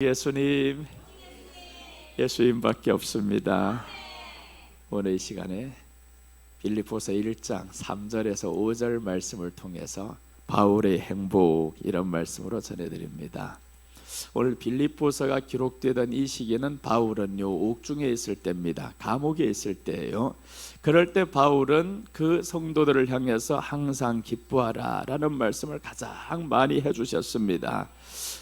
예수님, 예수님밖에 없습니다. 오늘 이 시간에 빌립보서 1장 3절에서 5절 말씀을 통해서 바울의 행복, 이런 말씀으로 전해드립니다. 오늘 빌립보서가 기록되던 이 시기는 바울은요 옥중에 있을 때입니다. 감옥에 있을 때예요. 그럴 때 바울은 그 성도들을 향해서 항상 기뻐하라 라는 말씀을 가장 많이 해주셨습니다.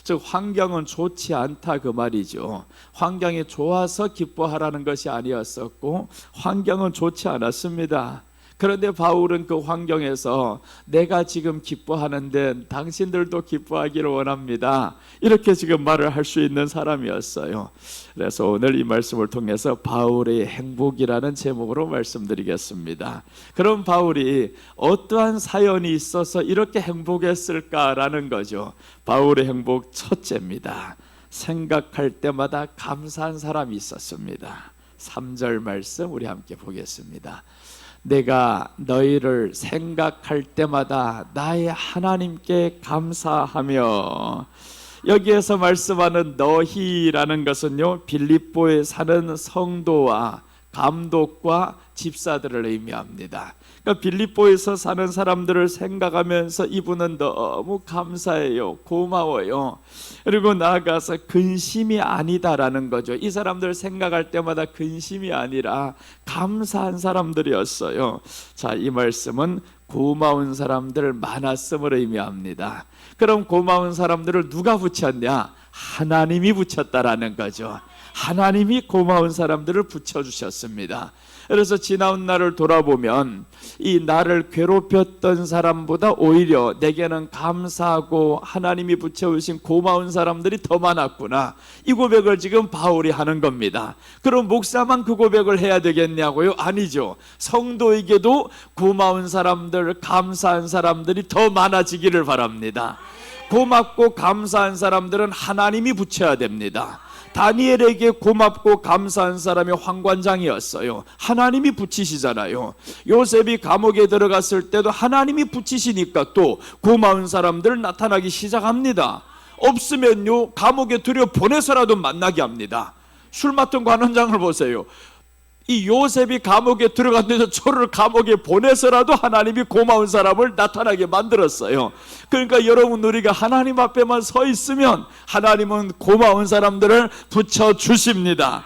즉 환경은 좋지 않다 그 말이죠. 환경이 좋아서 기뻐하라는 것이 아니었었고 환경은 좋지 않았습니다. 그런데 바울은 그 환경에서 내가 지금 기뻐하는데 당신들도 기뻐하기를 원합니다, 이렇게 지금 말을 할 수 있는 사람이었어요. 그래서 오늘 이 말씀을 통해서 바울의 행복이라는 제목으로 말씀드리겠습니다. 그럼 바울이 어떠한 사연이 있어서 이렇게 행복했을까라는 거죠. 바울의 행복 첫째입니다. 생각할 때마다 감사한 사람이 있었습니다. 3절 말씀 우리 함께 보겠습니다. 내가 너희를 생각할 때마다 나의 하나님께 감사하며, 여기에서 말씀하는 너희라는 것은요 빌립보에 사는 성도와 감독과 집사들을 의미합니다. 그러니까 빌립보에서 사는 사람들을 생각하면서 이분은 너무 감사해요, 고마워요. 그리고 나아가서 근심이 아니다라는 거죠. 이 사람들 생각할 때마다 근심이 아니라 감사한 사람들이었어요. 자, 이 말씀은 고마운 사람들 많았음을 의미합니다. 그럼 고마운 사람들을 누가 붙였냐? 하나님이 붙였다라는 거죠. 하나님이 고마운 사람들을 붙여주셨습니다. 그래서 지나온 날을 돌아보면 이 나를 괴롭혔던 사람보다 오히려 내게는 감사하고 하나님이 붙여주신 고마운 사람들이 더 많았구나, 이 고백을 지금 바울이 하는 겁니다. 그럼 목사만 그 고백을 해야 되겠냐고요? 아니죠. 성도에게도 고마운 사람들, 감사한 사람들이 더 많아지기를 바랍니다. 고맙고 감사한 사람들은 하나님이 붙여야 됩니다. 다니엘에게 고맙고 감사한 사람이 황관장이었어요. 하나님이 붙이시잖아요. 요셉이 감옥에 들어갔을 때도 하나님이 붙이시니까 또 고마운 사람들 나타나기 시작합니다. 없으면요 감옥에 들여 보내서라도 만나게 합니다. 술 맡은 관원장을 보세요. 이 요셉이 감옥에 들어갔는데 저를 감옥에 보내서라도 하나님이 고마운 사람을 나타나게 만들었어요. 그러니까 여러분, 우리가 하나님 앞에만 서 있으면 하나님은 고마운 사람들을 붙여주십니다.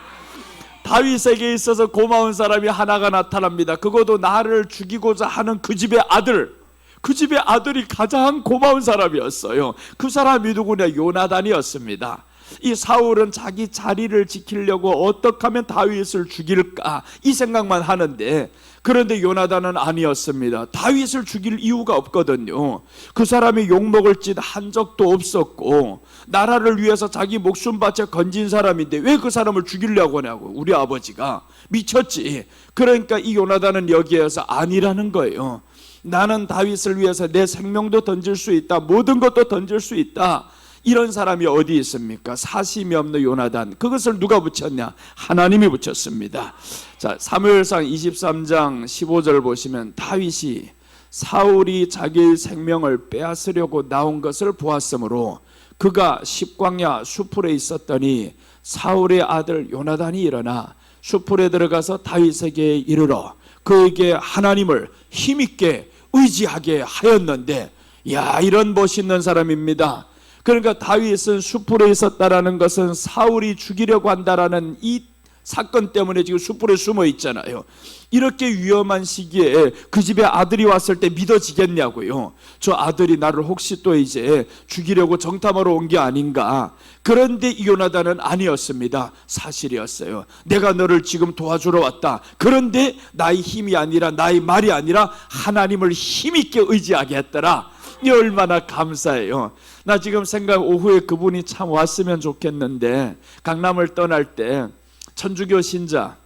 다윗에게 있어서 고마운 사람이 하나가 나타납니다. 그것도 나를 죽이고자 하는 그 집의 아들. 그 집의 아들이 가장 고마운 사람이었어요. 그 사람이 누구냐? 요나단이었습니다. 이 사울은 자기 자리를 지키려고 어떻게 하면 다윗을 죽일까 이 생각만 하는데, 그런데 요나단은 아니었습니다. 다윗을 죽일 이유가 없거든요. 그 사람이 욕먹을 짓 한 적도 없었고 나라를 위해서 자기 목숨 바쳐 건진 사람인데 왜 그 사람을 죽이려고 하냐고. 우리 아버지가 미쳤지. 그러니까 이 요나단은 여기에서 아니라는 거예요. 나는 다윗을 위해서 내 생명도 던질 수 있다, 모든 것도 던질 수 있다, 이런 사람이 어디 있습니까? 사심이 없는 요나단. 그것을 누가 붙였냐? 하나님이 붙였습니다. 자, 사무엘상 23장 15절 보시면 다윗이 사울이 자기의 생명을 빼앗으려고 나온 것을 보았으므로 그가 십광야 수풀에 있었더니 사울의 아들 요나단이 일어나 수풀에 들어가서 다윗에게 이르러 그에게 하나님을 힘있게 의지하게 하였는데, 야, 이런 멋있는 사람입니다. 그러니까 다윗은 숲풀에 있었다라는 것은 사울이 죽이려고 한다라는 이 사건 때문에 지금 숲풀에 숨어 있잖아요. 이렇게 위험한 시기에 그 집에 아들이 왔을 때 믿어지겠냐고요. 저 아들이 나를 혹시 또 이제 죽이려고 정탐하러 온 게 아닌가. 그런데 이 요나단은 아니었습니다. 사실이었어요. 내가 너를 지금 도와주러 왔다. 그런데 나의 힘이 아니라 나의 말이 아니라 하나님을 힘있게 의지하게 했더라. 이 얼마나 감사해요. 나 지금 오후에 그분이 참 왔으면 좋겠는데, 강남을 떠날 때 천주교 신자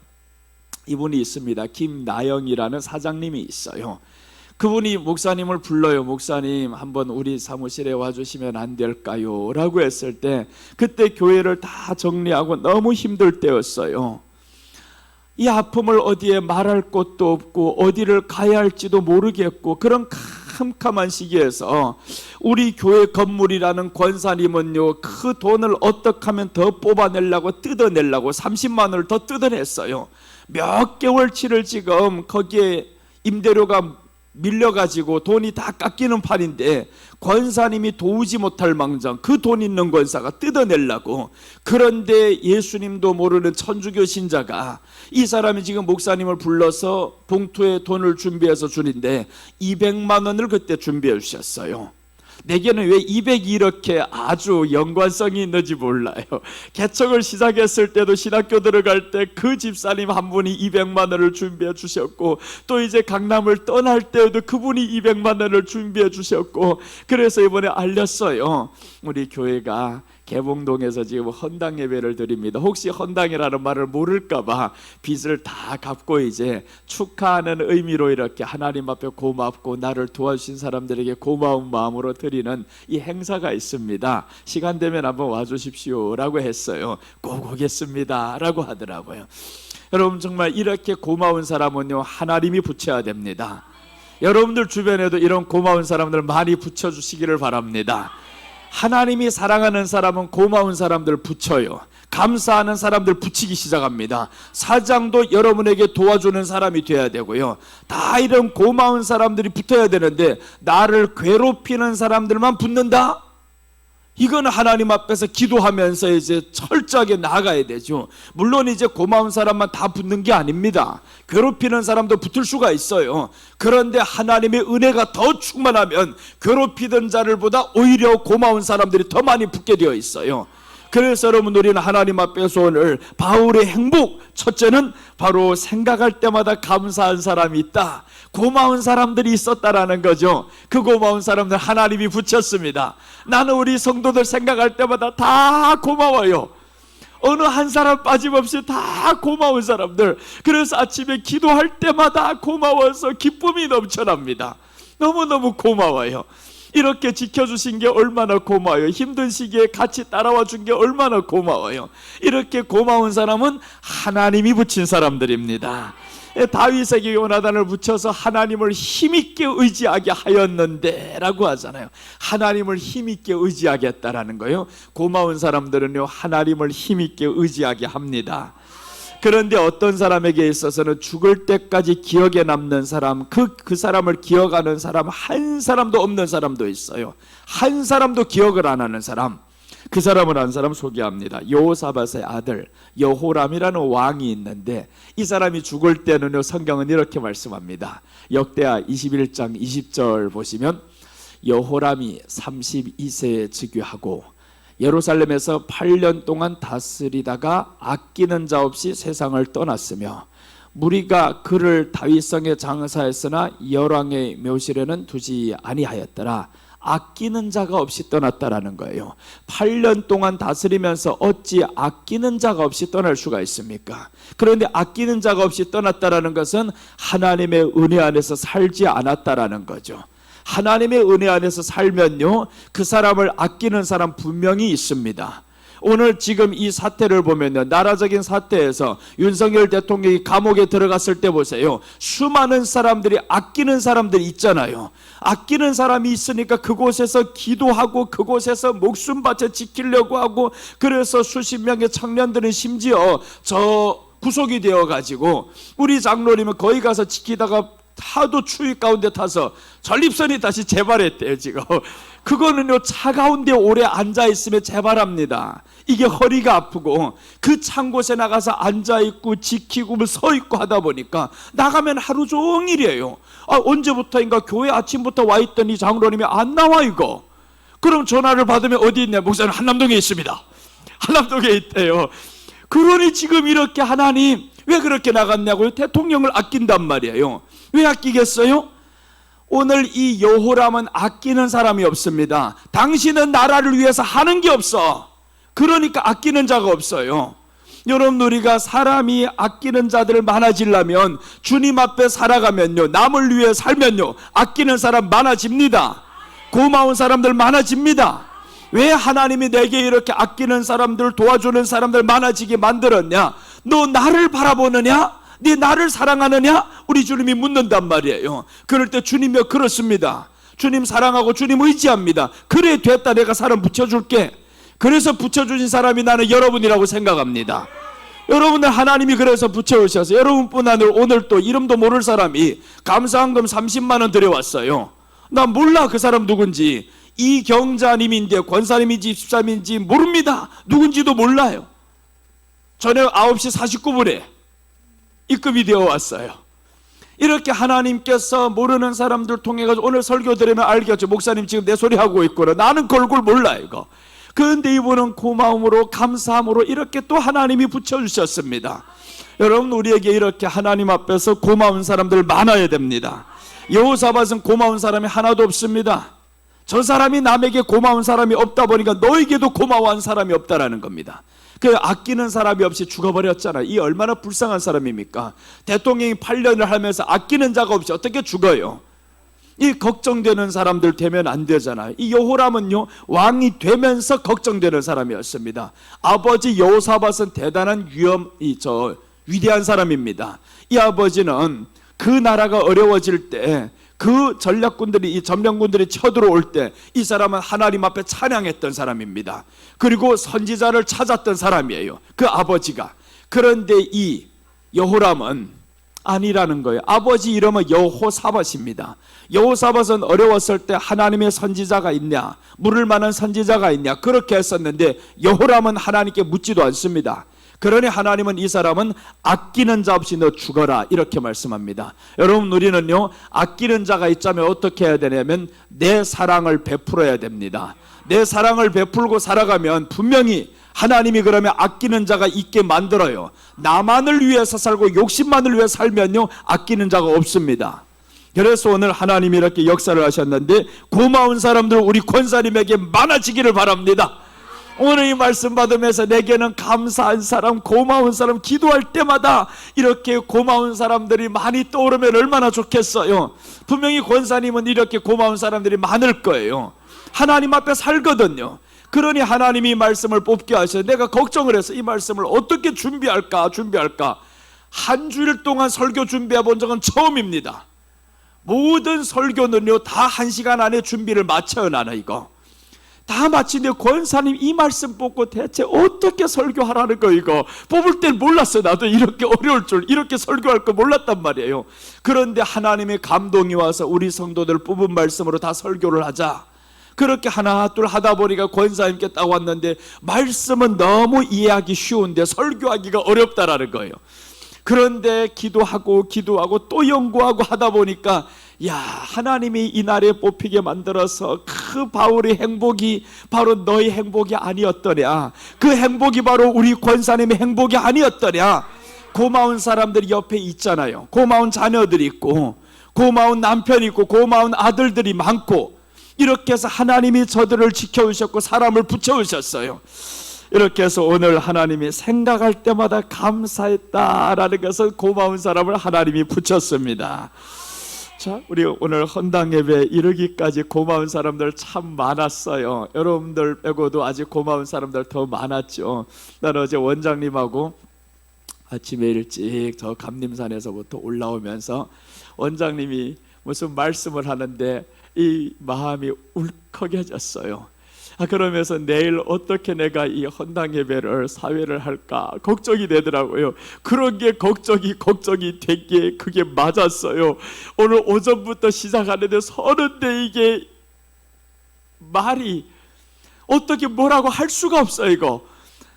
이분이 있습니다. 김나영이라는 사장님이 있어요. 그분이 목사님을 불러요. 목사님, 한번 우리 사무실에 와주시면 안 될까요? 라고 했을 때 그때 교회를 다 정리하고 너무 힘들 때였어요. 이 아픔을 어디에 말할 곳도 없고 어디를 가야 할지도 모르겠고 그런 캄캄한 시기에서 우리 교회 건물이라는 권사님은요, 그 돈을 어떻게 하면 더 뽑아내려고 뜯어내려고 30만 원을 더 뜯어냈어요. 몇 개월치를 지금 거기에 임대료가 밀려가지고 돈이 다 깎이는 판인데 권사님이 도우지 못할 망정 그 돈 있는 권사가 뜯어내려고. 그런데 예수님도 모르는 천주교 신자가 이 사람이 지금 목사님을 불러서 봉투에 돈을 준비해서 주는데 200만 원을 그때 준비해 주셨어요. 내게는 왜 200이 이렇게 아주 연관성이 있는지 몰라요. 개척을 시작했을 때도 신학교 들어갈 때 그 집사님 한 분이 200만 원을 준비해 주셨고, 또 이제 강남을 떠날 때에도 그분이 200만 원을 준비해 주셨고, 그래서 이번에 알렸어요. 우리 교회가 개봉동에서 지금 헌당 예배를 드립니다. 혹시 헌당이라는 말을 모를까봐 빚을 다 갚고 이제 축하하는 의미로 이렇게 하나님 앞에 고맙고 나를 도와주신 사람들에게 고마운 마음으로 드리는 이 행사가 있습니다. 시간 되면 한번 와주십시오 라고 했어요. 꼭 오겠습니다 라고 하더라고요. 여러분, 정말 이렇게 고마운 사람은요, 하나님이 붙여야 됩니다. 여러분들 주변에도 이런 고마운 사람들 많이 붙여주시기를 바랍니다. 하나님이 사랑하는 사람은 고마운 사람들 붙여요. 감사하는 사람들 붙이기 시작합니다. 사장도 여러분에게 도와주는 사람이 돼야 되고요. 다 이런 고마운 사람들이 붙어야 되는데 나를 괴롭히는 사람들만 붙는다? 이건 하나님 앞에서 기도하면서 이제 철저하게 나아가야 되죠. 물론 이제 고마운 사람만 다 붙는 게 아닙니다. 괴롭히는 사람도 붙을 수가 있어요. 그런데 하나님의 은혜가 더 충만하면 괴롭히던 자들보다 오히려 고마운 사람들이 더 많이 붙게 되어 있어요. 그래서 여러분, 우리는 하나님 앞에서 오늘 바울의 행복, 첫째는 바로 생각할 때마다 감사한 사람이 있다, 고마운 사람들이 있었다라는 거죠. 그 고마운 사람들 하나님이 붙였습니다. 나는 우리 성도들 생각할 때마다 다 고마워요. 어느 한 사람 빠짐없이 다 고마운 사람들. 그래서 아침에 기도할 때마다 고마워서 기쁨이 넘쳐납니다. 너무너무 고마워요. 이렇게 지켜주신 게 얼마나 고마워요. 힘든 시기에 같이 따라와 준 게 얼마나 고마워요. 이렇게 고마운 사람은 하나님이 붙인 사람들입니다. 다윗에게 요나단을 붙여서 하나님을 힘있게 의지하게 하였는데 라고 하잖아요. 하나님을 힘있게 의지하겠다라는 거예요. 고마운 사람들은요, 하나님을 힘있게 의지하게 합니다. 그런데 어떤 사람에게 있어서는 죽을 때까지 기억에 남는 사람, 그 사람을 기억하는 사람 한 사람도 없는 사람도 있어요. 한 사람도 기억을 안 하는 사람. 그 사람을 한 사람 소개합니다. 여호사밧의 아들 여호람이라는 왕이 있는데, 이 사람이 죽을 때는요, 성경은 이렇게 말씀합니다. 역대하 21장 20절 보시면, 여호람이 32세에 즉위하고 예루살렘에서 8년 동안 다스리다가 아끼는 자 없이 세상을 떠났으며, 무리가 그를 다윗성에 장사했으나 열왕의 묘실에는 두지 아니하였더라. 아끼는 자가 없이 떠났다라는 거예요. 8년 동안 다스리면서 어찌 아끼는 자가 없이 떠날 수가 있습니까? 그런데 아끼는 자가 없이 떠났다라는 것은 하나님의 은혜 안에서 살지 않았다라는 거죠. 하나님의 은혜 안에서 살면요, 그 사람을 아끼는 사람 분명히 있습니다. 오늘 지금 이 사태를 보면요, 나라적인 사태에서 윤석열 대통령이 감옥에 들어갔을 때 보세요. 수많은 사람들이 아끼는 사람들이 있잖아요. 아끼는 사람이 있으니까 그곳에서 기도하고 그곳에서 목숨 바쳐 지키려고 하고, 그래서 수십 명의 청년들은 심지어 구속이 되어가지고 우리 장로님은 거기 가서 지키다가 하도 추위 가운데 타서 전립선이 다시 재발했대요. 지금 그거는요, 차 가운데 오래 앉아있으면 재발합니다. 이게 허리가 아프고, 그 찬 곳에 나가서 앉아있고 지키고 서 있고 하다 보니까 나가면 하루 종일이에요. 언제부터인가 교회 아침부터 와 있더니 장로님이 안 나와 이거. 그럼 전화를 받으면 어디 있냐? 목사님 한남동에 있습니다. 한남동에 있대요. 그러니 지금 이렇게 하나님 왜 그렇게 나갔냐고요? 대통령을 아낀단 말이에요. 왜 아끼겠어요? 오늘 이 여호람은 아끼는 사람이 없습니다. 당신은 나라를 위해서 하는 게 없어. 그러니까 아끼는 자가 없어요. 여러분, 우리가 사람이 아끼는 자들을 많아지려면, 주님 앞에 살아가면요, 남을 위해 살면요, 아끼는 사람 많아집니다. 고마운 사람들 많아집니다. 왜 하나님이 내게 이렇게 아끼는 사람들, 도와주는 사람들 많아지게 만들었냐? 너 나를 바라보느냐? 네 나를 사랑하느냐? 우리 주님이 묻는단 말이에요. 그럴 때 주님이 그렇습니다. 주님 사랑하고 주님 의지합니다. 그래 됐다, 내가 사람 붙여줄게. 그래서 붙여주신 사람이 나는 여러분이라고 생각합니다. 여러분들 하나님이 그래서 붙여오셔서 여러분뿐 아니라 오늘 또 이름도 모를 사람이 감사한금 30만 원 드려왔어요. 나 몰라 그 사람 누군지. 이경자님인데 권사님인지 집사님인지 모릅니다. 누군지도 몰라요. 저녁 9시 49분에 입금이 되어 왔어요. 이렇게 하나님께서 모르는 사람들 통해 가지고 오늘 설교 들으면 알겠죠. 목사님 지금 내 소리 하고 있구나. 나는 그 얼굴 몰라 이거. 그런데 이분은 고마움으로 감사함으로 이렇게 또 하나님이 붙여주셨습니다. 여러분, 우리에게 이렇게 하나님 앞에서 고마운 사람들 많아야 됩니다. 여호사밧은 고마운 사람이 하나도 없습니다. 저 사람이 남에게 고마운 사람이 없다 보니까 너에게도 고마워한 사람이 없다라는 겁니다. 그 아끼는 사람이 없이 죽어버렸잖아요. 이 얼마나 불쌍한 사람입니까? 대통령이 8년을 하면서 아끼는 자가 없이 어떻게 죽어요? 이 걱정되는 사람들 되면 안 되잖아요. 이 여호람은요, 왕이 되면서 걱정되는 사람이었습니다. 아버지 여호사밧은 대단한 위대한 사람입니다. 이 아버지는 그 나라가 어려워질 때, 그 전략군들이, 이 점령군들이 쳐들어올 때 이 사람은 하나님 앞에 찬양했던 사람입니다. 그리고 선지자를 찾았던 사람이에요, 그 아버지가. 그런데 이 여호람은 아니라는 거예요. 아버지 이름은 여호사밧입니다. 여호사밧은 어려웠을 때 하나님의 선지자가 있냐, 물을 만한 선지자가 있냐, 그렇게 했었는데 여호람은 하나님께 묻지도 않습니다. 그러니 하나님은 이 사람은 아끼는 자 없이 너 죽어라 이렇게 말씀합니다. 여러분, 우리는요, 아끼는 자가 있자면 어떻게 해야 되냐면 내 사랑을 베풀어야 됩니다. 내 사랑을 베풀고 살아가면 분명히 하나님이 그러면 아끼는 자가 있게 만들어요. 나만을 위해서 살고 욕심만을 위해 살면요, 아끼는 자가 없습니다. 그래서 오늘 하나님이 이렇게 역사를 하셨는데 고마운 사람들 우리 권사님에게 많아지기를 바랍니다. 오늘 이 말씀 받으면서 내게는 감사한 사람, 고마운 사람, 기도할 때마다 이렇게 고마운 사람들이 많이 떠오르면 얼마나 좋겠어요. 분명히 권사님은 이렇게 고마운 사람들이 많을 거예요. 하나님 앞에 살거든요. 그러니 하나님이 말씀을 뽑게 하셔서 내가 걱정을 해서 이 말씀을 어떻게 준비할까 한 주일 동안 설교 준비해 본 적은 처음입니다. 모든 설교는요 다 1시간 안에 준비를 마쳐요. 나는 이거 다 마치는데 권사님 이 말씀 뽑고 대체 어떻게 설교하라는 거, 이거 뽑을 땐 몰랐어. 나도 이렇게 어려울 줄, 이렇게 설교할 거 몰랐단 말이에요. 그런데 하나님의 감동이 와서 우리 성도들 뽑은 말씀으로 다 설교를 하자, 그렇게 하나 둘 하다 보니까 권사님께 딱 왔는데 말씀은 너무 이해하기 쉬운데 설교하기가 어렵다라는 거예요. 그런데 기도하고 또 연구하고 하다 보니까 야, 하나님이 이 날에 뽑히게 만들어서 그 바울의 행복이 바로 너의 행복이 아니었더냐, 그 행복이 바로 우리 권사님의 행복이 아니었더냐. 고마운 사람들이 옆에 있잖아요. 고마운 자녀들이 있고 고마운 남편이 있고 고마운 아들들이 많고, 이렇게 해서 하나님이 저들을 지켜주셨고 사람을 붙여주셨어요. 이렇게 해서 오늘 하나님이 생각할 때마다 감사했다라는 것은 고마운 사람을 하나님이 붙였습니다. 자, 우리 오늘 헌당 예배에 이르기까지 고마운 사람들 참 많았어요. 여러분들 빼고도 아직 고마운 사람들 더 많았죠. 나는 어제 원장님하고 아침에 일찍 저 감림산에서부터 올라오면서 원장님이 무슨 말씀을 하는데 이 마음이 울컥해졌어요. 그러면서 내일 어떻게 내가 이 헌당 예배를 사회를 할까 걱정이 되더라고요. 그런 게 걱정이 된 게 그게 맞았어요. 오늘 오전부터 시작하는데 서는데 이게 말이 어떻게 뭐라고 할 수가 없어요. 이거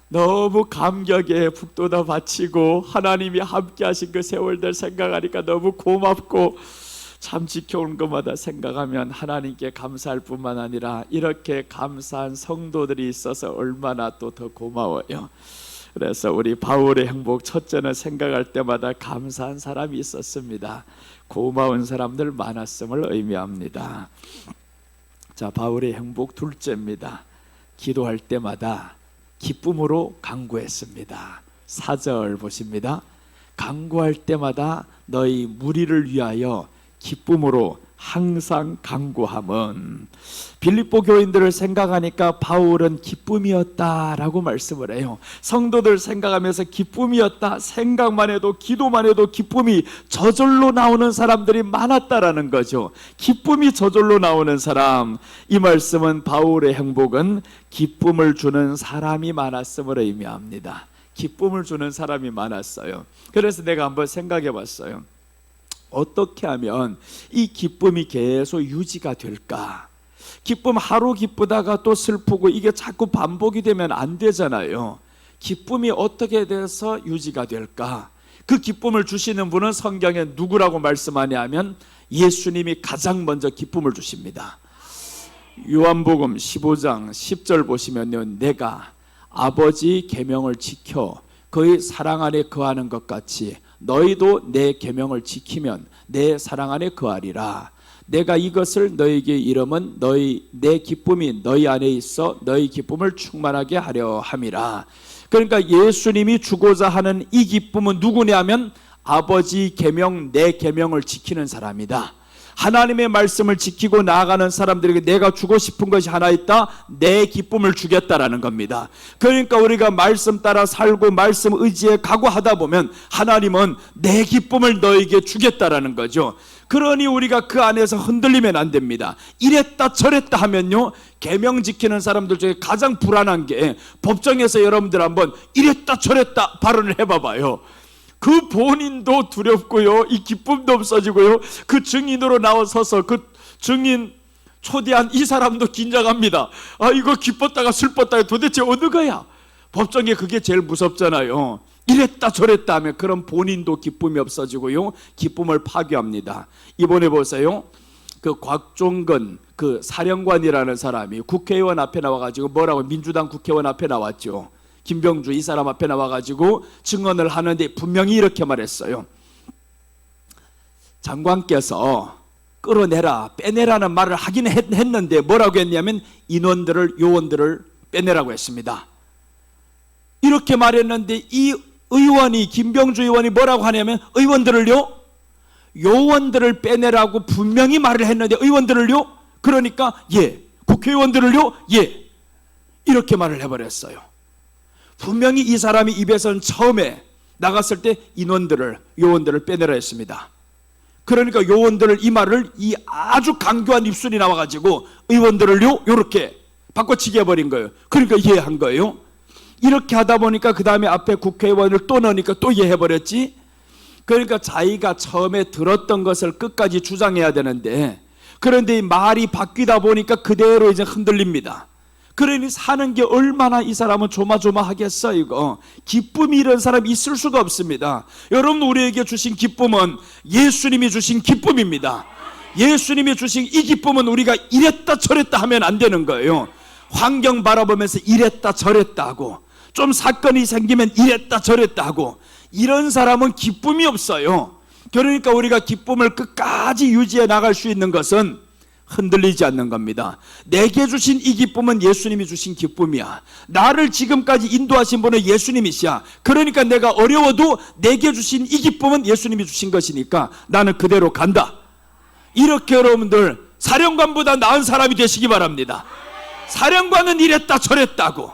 너무 감격에 북돋아 바치고 하나님이 함께 하신 그 세월들 생각하니까 너무 고맙고, 참 지켜온 것마다 생각하면 하나님께 감사할 뿐만 아니라 이렇게 감사한 성도들이 있어서 얼마나 또 더 고마워요. 그래서 우리 바울의 행복 첫째는 생각할 때마다 감사한 사람이 있었습니다. 고마운 사람들 많았음을 의미합니다. 자, 바울의 행복 둘째입니다. 기도할 때마다 기쁨으로 간구했습니다. 4절 보십니다. 간구할 때마다 너희 무리를 위하여 기쁨으로 항상 간구함은, 빌립보 교인들을 생각하니까 바울은 기쁨이었다라고 말씀을 해요. 성도들 생각하면서 기쁨이었다, 생각만 해도 기도만 해도 기쁨이 저절로 나오는 사람들이 많았다라는 거죠. 기쁨이 저절로 나오는 사람, 이 말씀은 바울의 행복은 기쁨을 주는 사람이 많았음을 의미합니다. 기쁨을 주는 사람이 많았어요. 그래서 내가 한번 생각해 봤어요. 어떻게 하면 이 기쁨이 계속 유지가 될까? 기쁨 하루 기쁘다가 또 슬프고 이게 자꾸 반복이 되면 안 되잖아요. 기쁨이 어떻게 돼서 유지가 될까? 그 기쁨을 주시는 분은 성경에 누구라고 말씀하냐면 예수님이 가장 먼저 기쁨을 주십니다. 요한복음 15장 10절 보시면요, 내가 아버지 계명을 지켜 그의 사랑 안에 거하는 것 같이 너희도 내 계명을 지키면 내 사랑 안에 거하리라. 내가 이것을 너희에게 이름은 내 기쁨이 너희 안에 있어 너희 기쁨을 충만하게 하려 함이라. 그러니까 예수님이 주고자 하는 이 기쁨은 누구냐면 아버지 계명, 내 계명을 지키는 사람이다. 하나님의 말씀을 지키고 나아가는 사람들에게 내가 주고 싶은 것이 하나 있다. 내 기쁨을 주겠다라는 겁니다. 그러니까 우리가 말씀 따라 살고 말씀 의지에 각오하다 보면 하나님은 내 기쁨을 너에게 주겠다라는 거죠. 그러니 우리가 그 안에서 흔들리면 안 됩니다. 이랬다 저랬다 하면요, 계명 지키는 사람들 중에 가장 불안한 게 법정에서 여러분들 한번 이랬다 저랬다 발언을 해봐봐요. 그 본인도 두렵고요, 이 기쁨도 없어지고요, 그 증인으로 나와서서 그 증인 초대한 이 사람도 긴장합니다. 아, 이거 기뻤다가 슬펐다가 도대체 어느 거야? 법정에 그게 제일 무섭잖아요. 이랬다 저랬다 하면 그런 본인도 기쁨이 없어지고요, 기쁨을 파괴합니다. 이번에 보세요, 그 곽종건 그 사령관이라는 사람이 국회의원 앞에 나와가지고 뭐라고, 민주당 국회의원 앞에 나왔죠. 김병주 이 사람 앞에 나와가지고 증언을 하는데 분명히 이렇게 말했어요. 장관께서 끌어내라, 빼내라는 말을 하긴 했는데 뭐라고 했냐면 요원들을 빼내라고 했습니다. 이렇게 말했는데 이 의원이, 김병주 의원이 뭐라고 하냐면 요원들을 빼내라고 분명히 말을 했는데 의원들을요? 그러니까 예, 국회의원들을요? 예, 이렇게 말을 해버렸어요. 분명히 이 사람이 입에서는 처음에 나갔을 때 요원들을 빼내라 했습니다. 그러니까 요원들을, 이 말을 이 아주 강교한 입술이 나와가지고 의원들을요 요렇게 바꿔치기 해버린 거예요. 그러니까 이해한 거예요. 이렇게 하다 보니까 그 다음에 앞에 국회의원을 또 넣으니까 또 이해해버렸지. 그러니까 자기가 처음에 들었던 것을 끝까지 주장해야 되는데, 그런데 이 말이 바뀌다 보니까 그대로 이제 흔들립니다. 그러니 사는 게 얼마나 이 사람은 조마조마하겠어. 이거 기쁨이 이런 사람이 있을 수가 없습니다. 여러분, 우리에게 주신 기쁨은 예수님이 주신 기쁨입니다. 예수님이 주신 이 기쁨은 우리가 이랬다 저랬다 하면 안 되는 거예요. 환경 바라보면서 이랬다 저랬다 하고, 좀 사건이 생기면 이랬다 저랬다 하고, 이런 사람은 기쁨이 없어요. 그러니까 우리가 기쁨을 끝까지 유지해 나갈 수 있는 것은 흔들리지 않는 겁니다. 내게 주신 이 기쁨은 예수님이 주신 기쁨이야. 나를 지금까지 인도하신 분은 예수님이시야. 그러니까 내가 어려워도 내게 주신 이 기쁨은 예수님이 주신 것이니까 나는 그대로 간다. 이렇게 여러분들 사령관보다 나은 사람이 되시기 바랍니다. 사령관은 이랬다 저랬다고,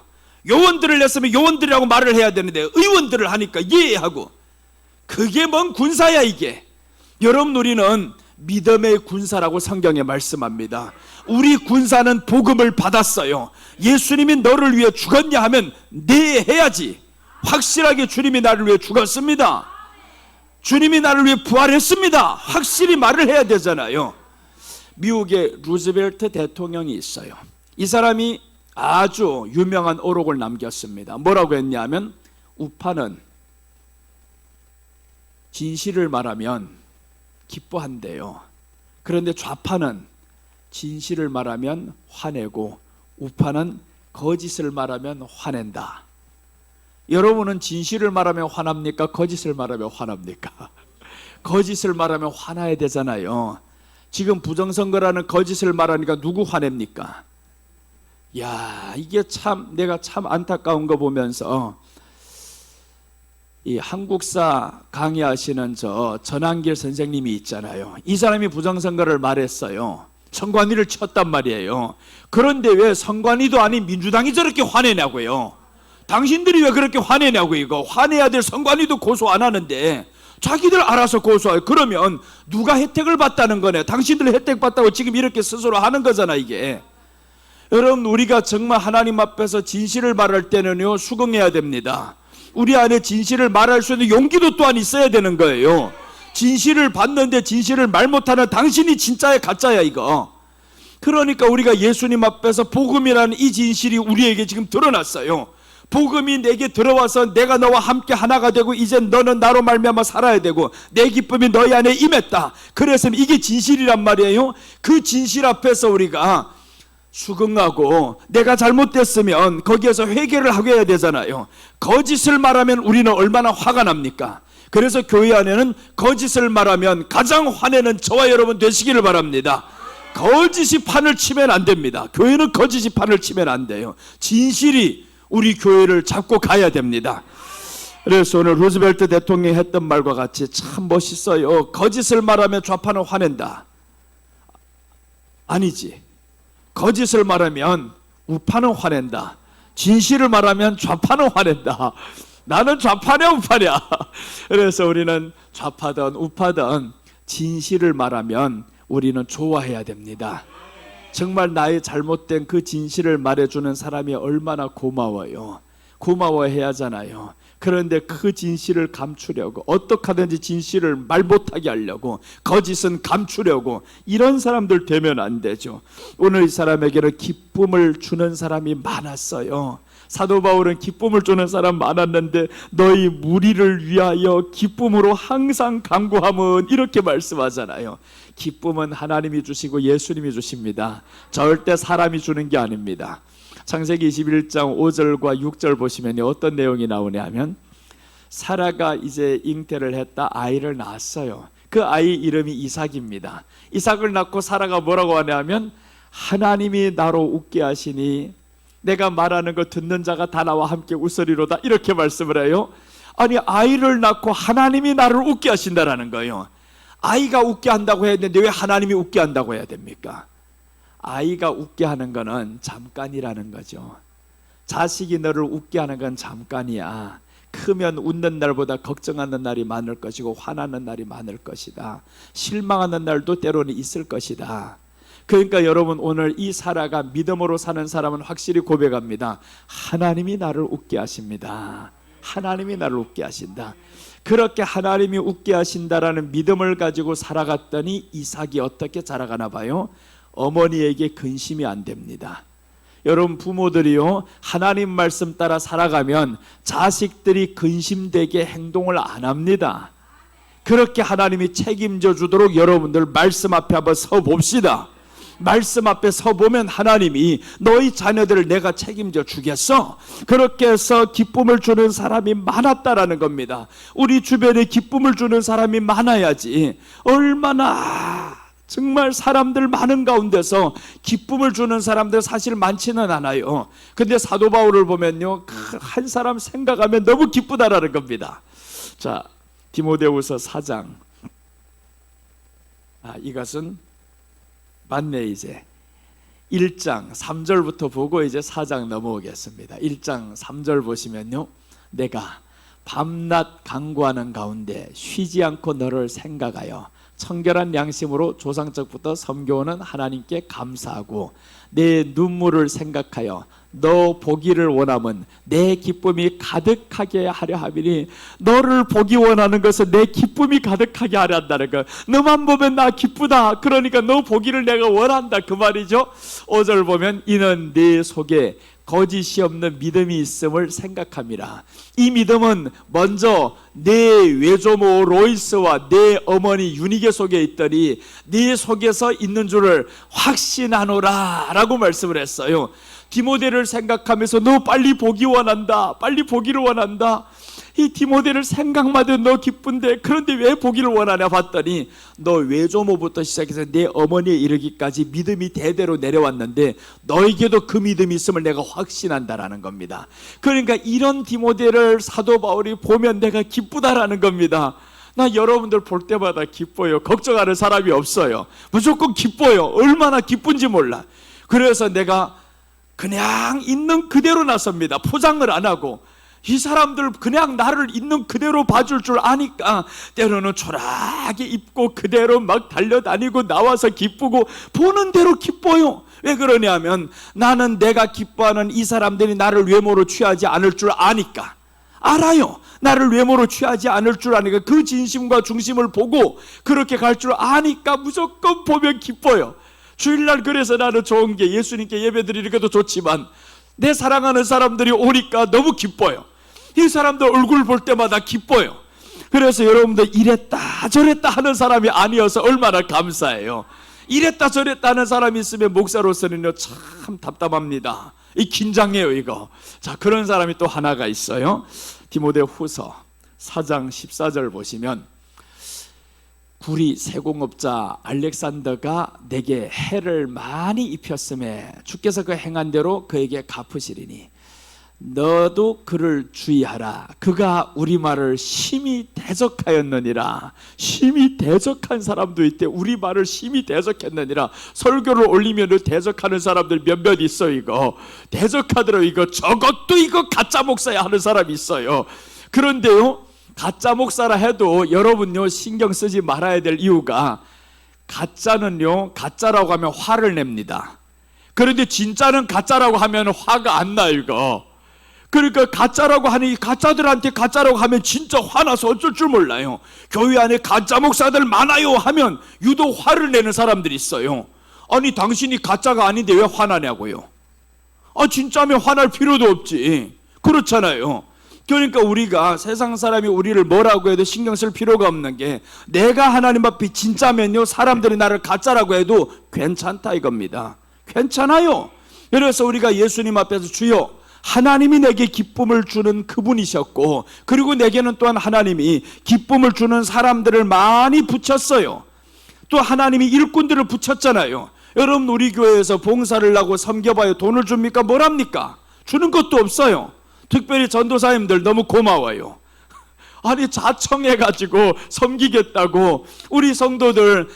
요원들을 냈으면 요원들이라고 말을 해야 되는데 의원들을 하니까 이해하고, 그게 뭔 군사야 이게. 여러분, 우리는 믿음의 군사라고 성경에 말씀합니다. 우리 군사는 복음을 받았어요. 예수님이 너를 위해 죽었냐 하면 네 해야지. 확실하게 주님이 나를 위해 죽었습니다. 주님이 나를 위해 부활했습니다. 확실히 말을 해야 되잖아요. 미국의 루즈벨트 대통령이 있어요. 이 사람이 아주 유명한 어록을 남겼습니다. 뭐라고 했냐면, 우파는 진실을 말하면 기뻐한대요. 그런데 좌파는 진실을 말하면 화내고 우파는 거짓을 말하면 화낸다. 여러분은 진실을 말하면 화납니까? 거짓을 말하면 화납니까? 거짓을 말하면 화나야 되잖아요. 지금 부정선거라는 거짓을 말하니까 누구 화냅니까? 야, 이게 참 내가 참 안타까운 거 보면서, 이 한국사 강의하시는 저 전한길 선생님이 있잖아요. 이 사람이 부정선거를 말했어요. 선관위를 쳤단 말이에요. 그런데 왜 선관위도 아닌 민주당이 저렇게 화내냐고요. 당신들이 왜 그렇게 화내냐고. 이거 화내야 될 선관위도 고소 안 하는데 자기들 알아서 고소해요. 그러면 누가 혜택을 받다는 거네. 당신들 혜택 받다고 지금 이렇게 스스로 하는 거잖아 이게. 여러분, 우리가 정말 하나님 앞에서 진실을 말할 때는요, 수긍해야 됩니다. 우리 안에 진실을 말할 수 있는 용기도 또한 있어야 되는 거예요. 진실을 받는데 진실을 말 못하는 당신이 진짜야 가짜야 이거. 그러니까 우리가 예수님 앞에서 복음이라는 이 진실이 우리에게 지금 드러났어요. 복음이 내게 들어와서 내가 너와 함께 하나가 되고 이제 너는 나로 말미암아 살아야 되고 내 기쁨이 너희 안에 임했다. 그래서 이게 진실이란 말이에요. 그 진실 앞에서 우리가 수긍하고 내가 잘못됐으면 거기에서 회개를 하게 해야 되잖아요. 거짓을 말하면 우리는 얼마나 화가 납니까? 그래서 교회 안에는 거짓을 말하면 가장 화내는 저와 여러분 되시기를 바랍니다. 거짓이 판을 치면 안 됩니다. 교회는 거짓이 판을 치면 안 돼요. 진실이 우리 교회를 잡고 가야 됩니다. 그래서 오늘 루즈벨트 대통령이 했던 말과 같이 참 멋있어요. 거짓을 말하면 좌파는 화낸다. 아니지. 거짓을 말하면 우파는 화낸다. 진실을 말하면 좌파는 화낸다. 나는 좌파냐 우파냐. 그래서 우리는 좌파든 우파든 진실을 말하면 우리는 좋아해야 됩니다. 정말 나의 잘못된 그 진실을 말해주는 사람이 얼마나 고마워요. 고마워해야 하잖아요. 그런데 그 진실을 감추려고 어떻게 하든지 진실을 말 못하게 하려고 거짓은 감추려고 이런 사람들 되면 안 되죠. 오늘 이 사람에게는 기쁨을 주는 사람이 많았어요. 사도 바울은 기쁨을 주는 사람 많았는데 너희 무리를 위하여 기쁨으로 항상 간구함은 이렇게 말씀하잖아요. 기쁨은 하나님이 주시고 예수님이 주십니다. 절대 사람이 주는 게 아닙니다. 창세기 21장 5절과 6절 보시면 어떤 내용이 나오냐 하면 사라가 이제 잉태를 했다. 아이를 낳았어요. 그 아이 이름이 이삭입니다. 이삭을 낳고 사라가 뭐라고 하냐면 하나님이 나로 웃게 하시니 내가 말하는 거 듣는 자가 다 나와 함께 웃으리로다. 이렇게 말씀을 해요. 아니, 아이를 낳고 하나님이 나를 웃게 하신다라는 거예요. 아이가 웃게 한다고 해야 되는데 왜 하나님이 웃게 한다고 해야 됩니까? 아이가 웃게 하는 거는 잠깐이라는 거죠. 자식이 너를 웃게 하는 건 잠깐이야. 크면 웃는 날보다 걱정하는 날이 많을 것이고 화나는 날이 많을 것이다. 실망하는 날도 때로는 있을 것이다. 그러니까 여러분, 오늘 이 사라가 믿음으로 사는 사람은 확실히 고백합니다. 하나님이 나를 웃게 하십니다. 하나님이 나를 웃게 하신다. 그렇게 하나님이 웃게 하신다라는 믿음을 가지고 살아갔더니 이삭이 어떻게 자라가나 봐요. 어머니에게 근심이 안 됩니다. 여러분, 부모들이요, 하나님 말씀 따라 살아가면 자식들이 근심되게 행동을 안 합니다. 그렇게 하나님이 책임져 주도록 여러분들 말씀 앞에 한번 서 봅시다. 말씀 앞에 서보면 하나님이 너희 자녀들을 내가 책임져 주겠어. 그렇게 해서 기쁨을 주는 사람이 많았다라는 겁니다. 우리 주변에 기쁨을 주는 사람이 많아야지. 얼마나 정말 사람들 많은 가운데서 기쁨을 주는 사람들 사실 많지는 않아요. 근데 사도 바울을 보면요, 한 사람 생각하면 너무 기쁘다라는 겁니다. 자, 디모데후서 4장. 이것은 맞네. 이제 1장 3절부터 보고 이제 4장 넘어오겠습니다. 1장 3절 보시면요, 내가 밤낮 간구하는 가운데 쉬지 않고 너를 생각하여 청결한 양심으로 조상적부터 섬겨오는 하나님께 감사하고 내 눈물을 생각하여 너 보기를 원함은 내 기쁨이 가득하게 하려 함이니. 너를 보기 원하는 것은 내 기쁨이 가득하게 하려 한다는 거. 너만 보면 나 기쁘다. 그러니까 너 보기를 내가 원한다, 그 말이죠. 5절 보면 이는 내 속에 거짓이 없는 믿음이 있음을 생각함이라. 이 믿음은 먼저 내 외조모 로이스와 내 어머니 유니게 속에 있더니 네 속에서 있는 줄을 확신하노라 라고 말씀을 했어요. 디모데를 생각하면서 너 빨리 보기 원한다, 빨리 보기를 원한다. 이 디모데를 생각마다 너 기쁜데 그런데 왜 보기를 원하냐 봤더니 너 외조모부터 시작해서 내 어머니에 이르기까지 믿음이 대대로 내려왔는데 너에게도 그 믿음이 있음을 내가 확신한다라는 겁니다. 그러니까 이런 디모데를 사도 바울이 보면 내가 기쁘다라는 겁니다. 나 여러분들 볼 때마다 기뻐요. 걱정하는 사람이 없어요. 무조건 기뻐요. 얼마나 기쁜지 몰라. 그래서 내가 그냥 있는 그대로 나섭니다. 포장을 안 하고. 이 사람들 그냥 나를 있는 그대로 봐줄 줄 아니까 때로는 초라하게 입고 그대로 막 달려다니고 나와서 기쁘고 보는 대로 기뻐요. 왜 그러냐면 나는 내가 기뻐하는 이 사람들이 나를 외모로 취하지 않을 줄 아니까. 알아요. 나를 외모로 취하지 않을 줄 아니까 그 진심과 중심을 보고 그렇게 갈 줄 아니까 무조건 보면 기뻐요. 주일날 그래서 나는 좋은 게 예수님께 예배드리니까도 좋지만 내 사랑하는 사람들이 오니까 너무 기뻐요. 이 사람들 얼굴 볼 때마다 기뻐요. 그래서 여러분들 이랬다 저랬다 하는 사람이 아니어서 얼마나 감사해요. 이랬다 저랬다 하는 사람이 있으면 목사로서는요 참 답답합니다. 이 긴장해요 이거. 자, 그런 사람이 또 하나가 있어요. 디모데후서 4장 14절 보시면 구리 세공업자 알렉산더가 내게 해를 많이 입혔음에 주께서 그 행한 대로 그에게 갚으시리니 너도 그를 주의하라. 그가 우리말을 심히 대적하였느니라. 심히 대적한 사람도 있대. 우리말을 심히 대적했느니라. 설교를 올리면 대적하는 사람들 몇몇 있어. 이거 대적하더라. 이거 저것도 이거 가짜 목사야 하는 사람이 있어요. 그런데요 가짜 목사라 해도 여러분요 신경 쓰지 말아야 될 이유가 가짜는요 가짜라고 하면 화를 냅니다. 그런데 진짜는 가짜라고 하면 화가 안 나요. 이거 그러니까 가짜라고 하니 가짜들한테 가짜라고 하면 진짜 화나서 어쩔 줄 몰라요. 교회 안에 가짜 목사들 많아요 하면 유독 화를 내는 사람들이 있어요. 아니 당신이 가짜가 아닌데 왜 화나냐고요. 진짜면 화날 필요도 없지. 그렇잖아요. 그러니까 우리가 세상 사람이 우리를 뭐라고 해도 신경 쓸 필요가 없는 게 내가 하나님 앞에 진짜면요 사람들이 나를 가짜라고 해도 괜찮다 이겁니다. 괜찮아요. 그래서 우리가 예수님 앞에서 주여 하나님이 내게 기쁨을 주는 그분이셨고 그리고 내게는 또한 하나님이 기쁨을 주는 사람들을 많이 붙였어요. 또 하나님이 일꾼들을 붙였잖아요. 여러분 우리 교회에서 봉사를 하고 섬겨봐요. 돈을 줍니까? 뭘 합니까? 주는 것도 없어요. 특별히 전도사님들 너무 고마워요. 아니 자청해가지고 섬기겠다고 우리 성도들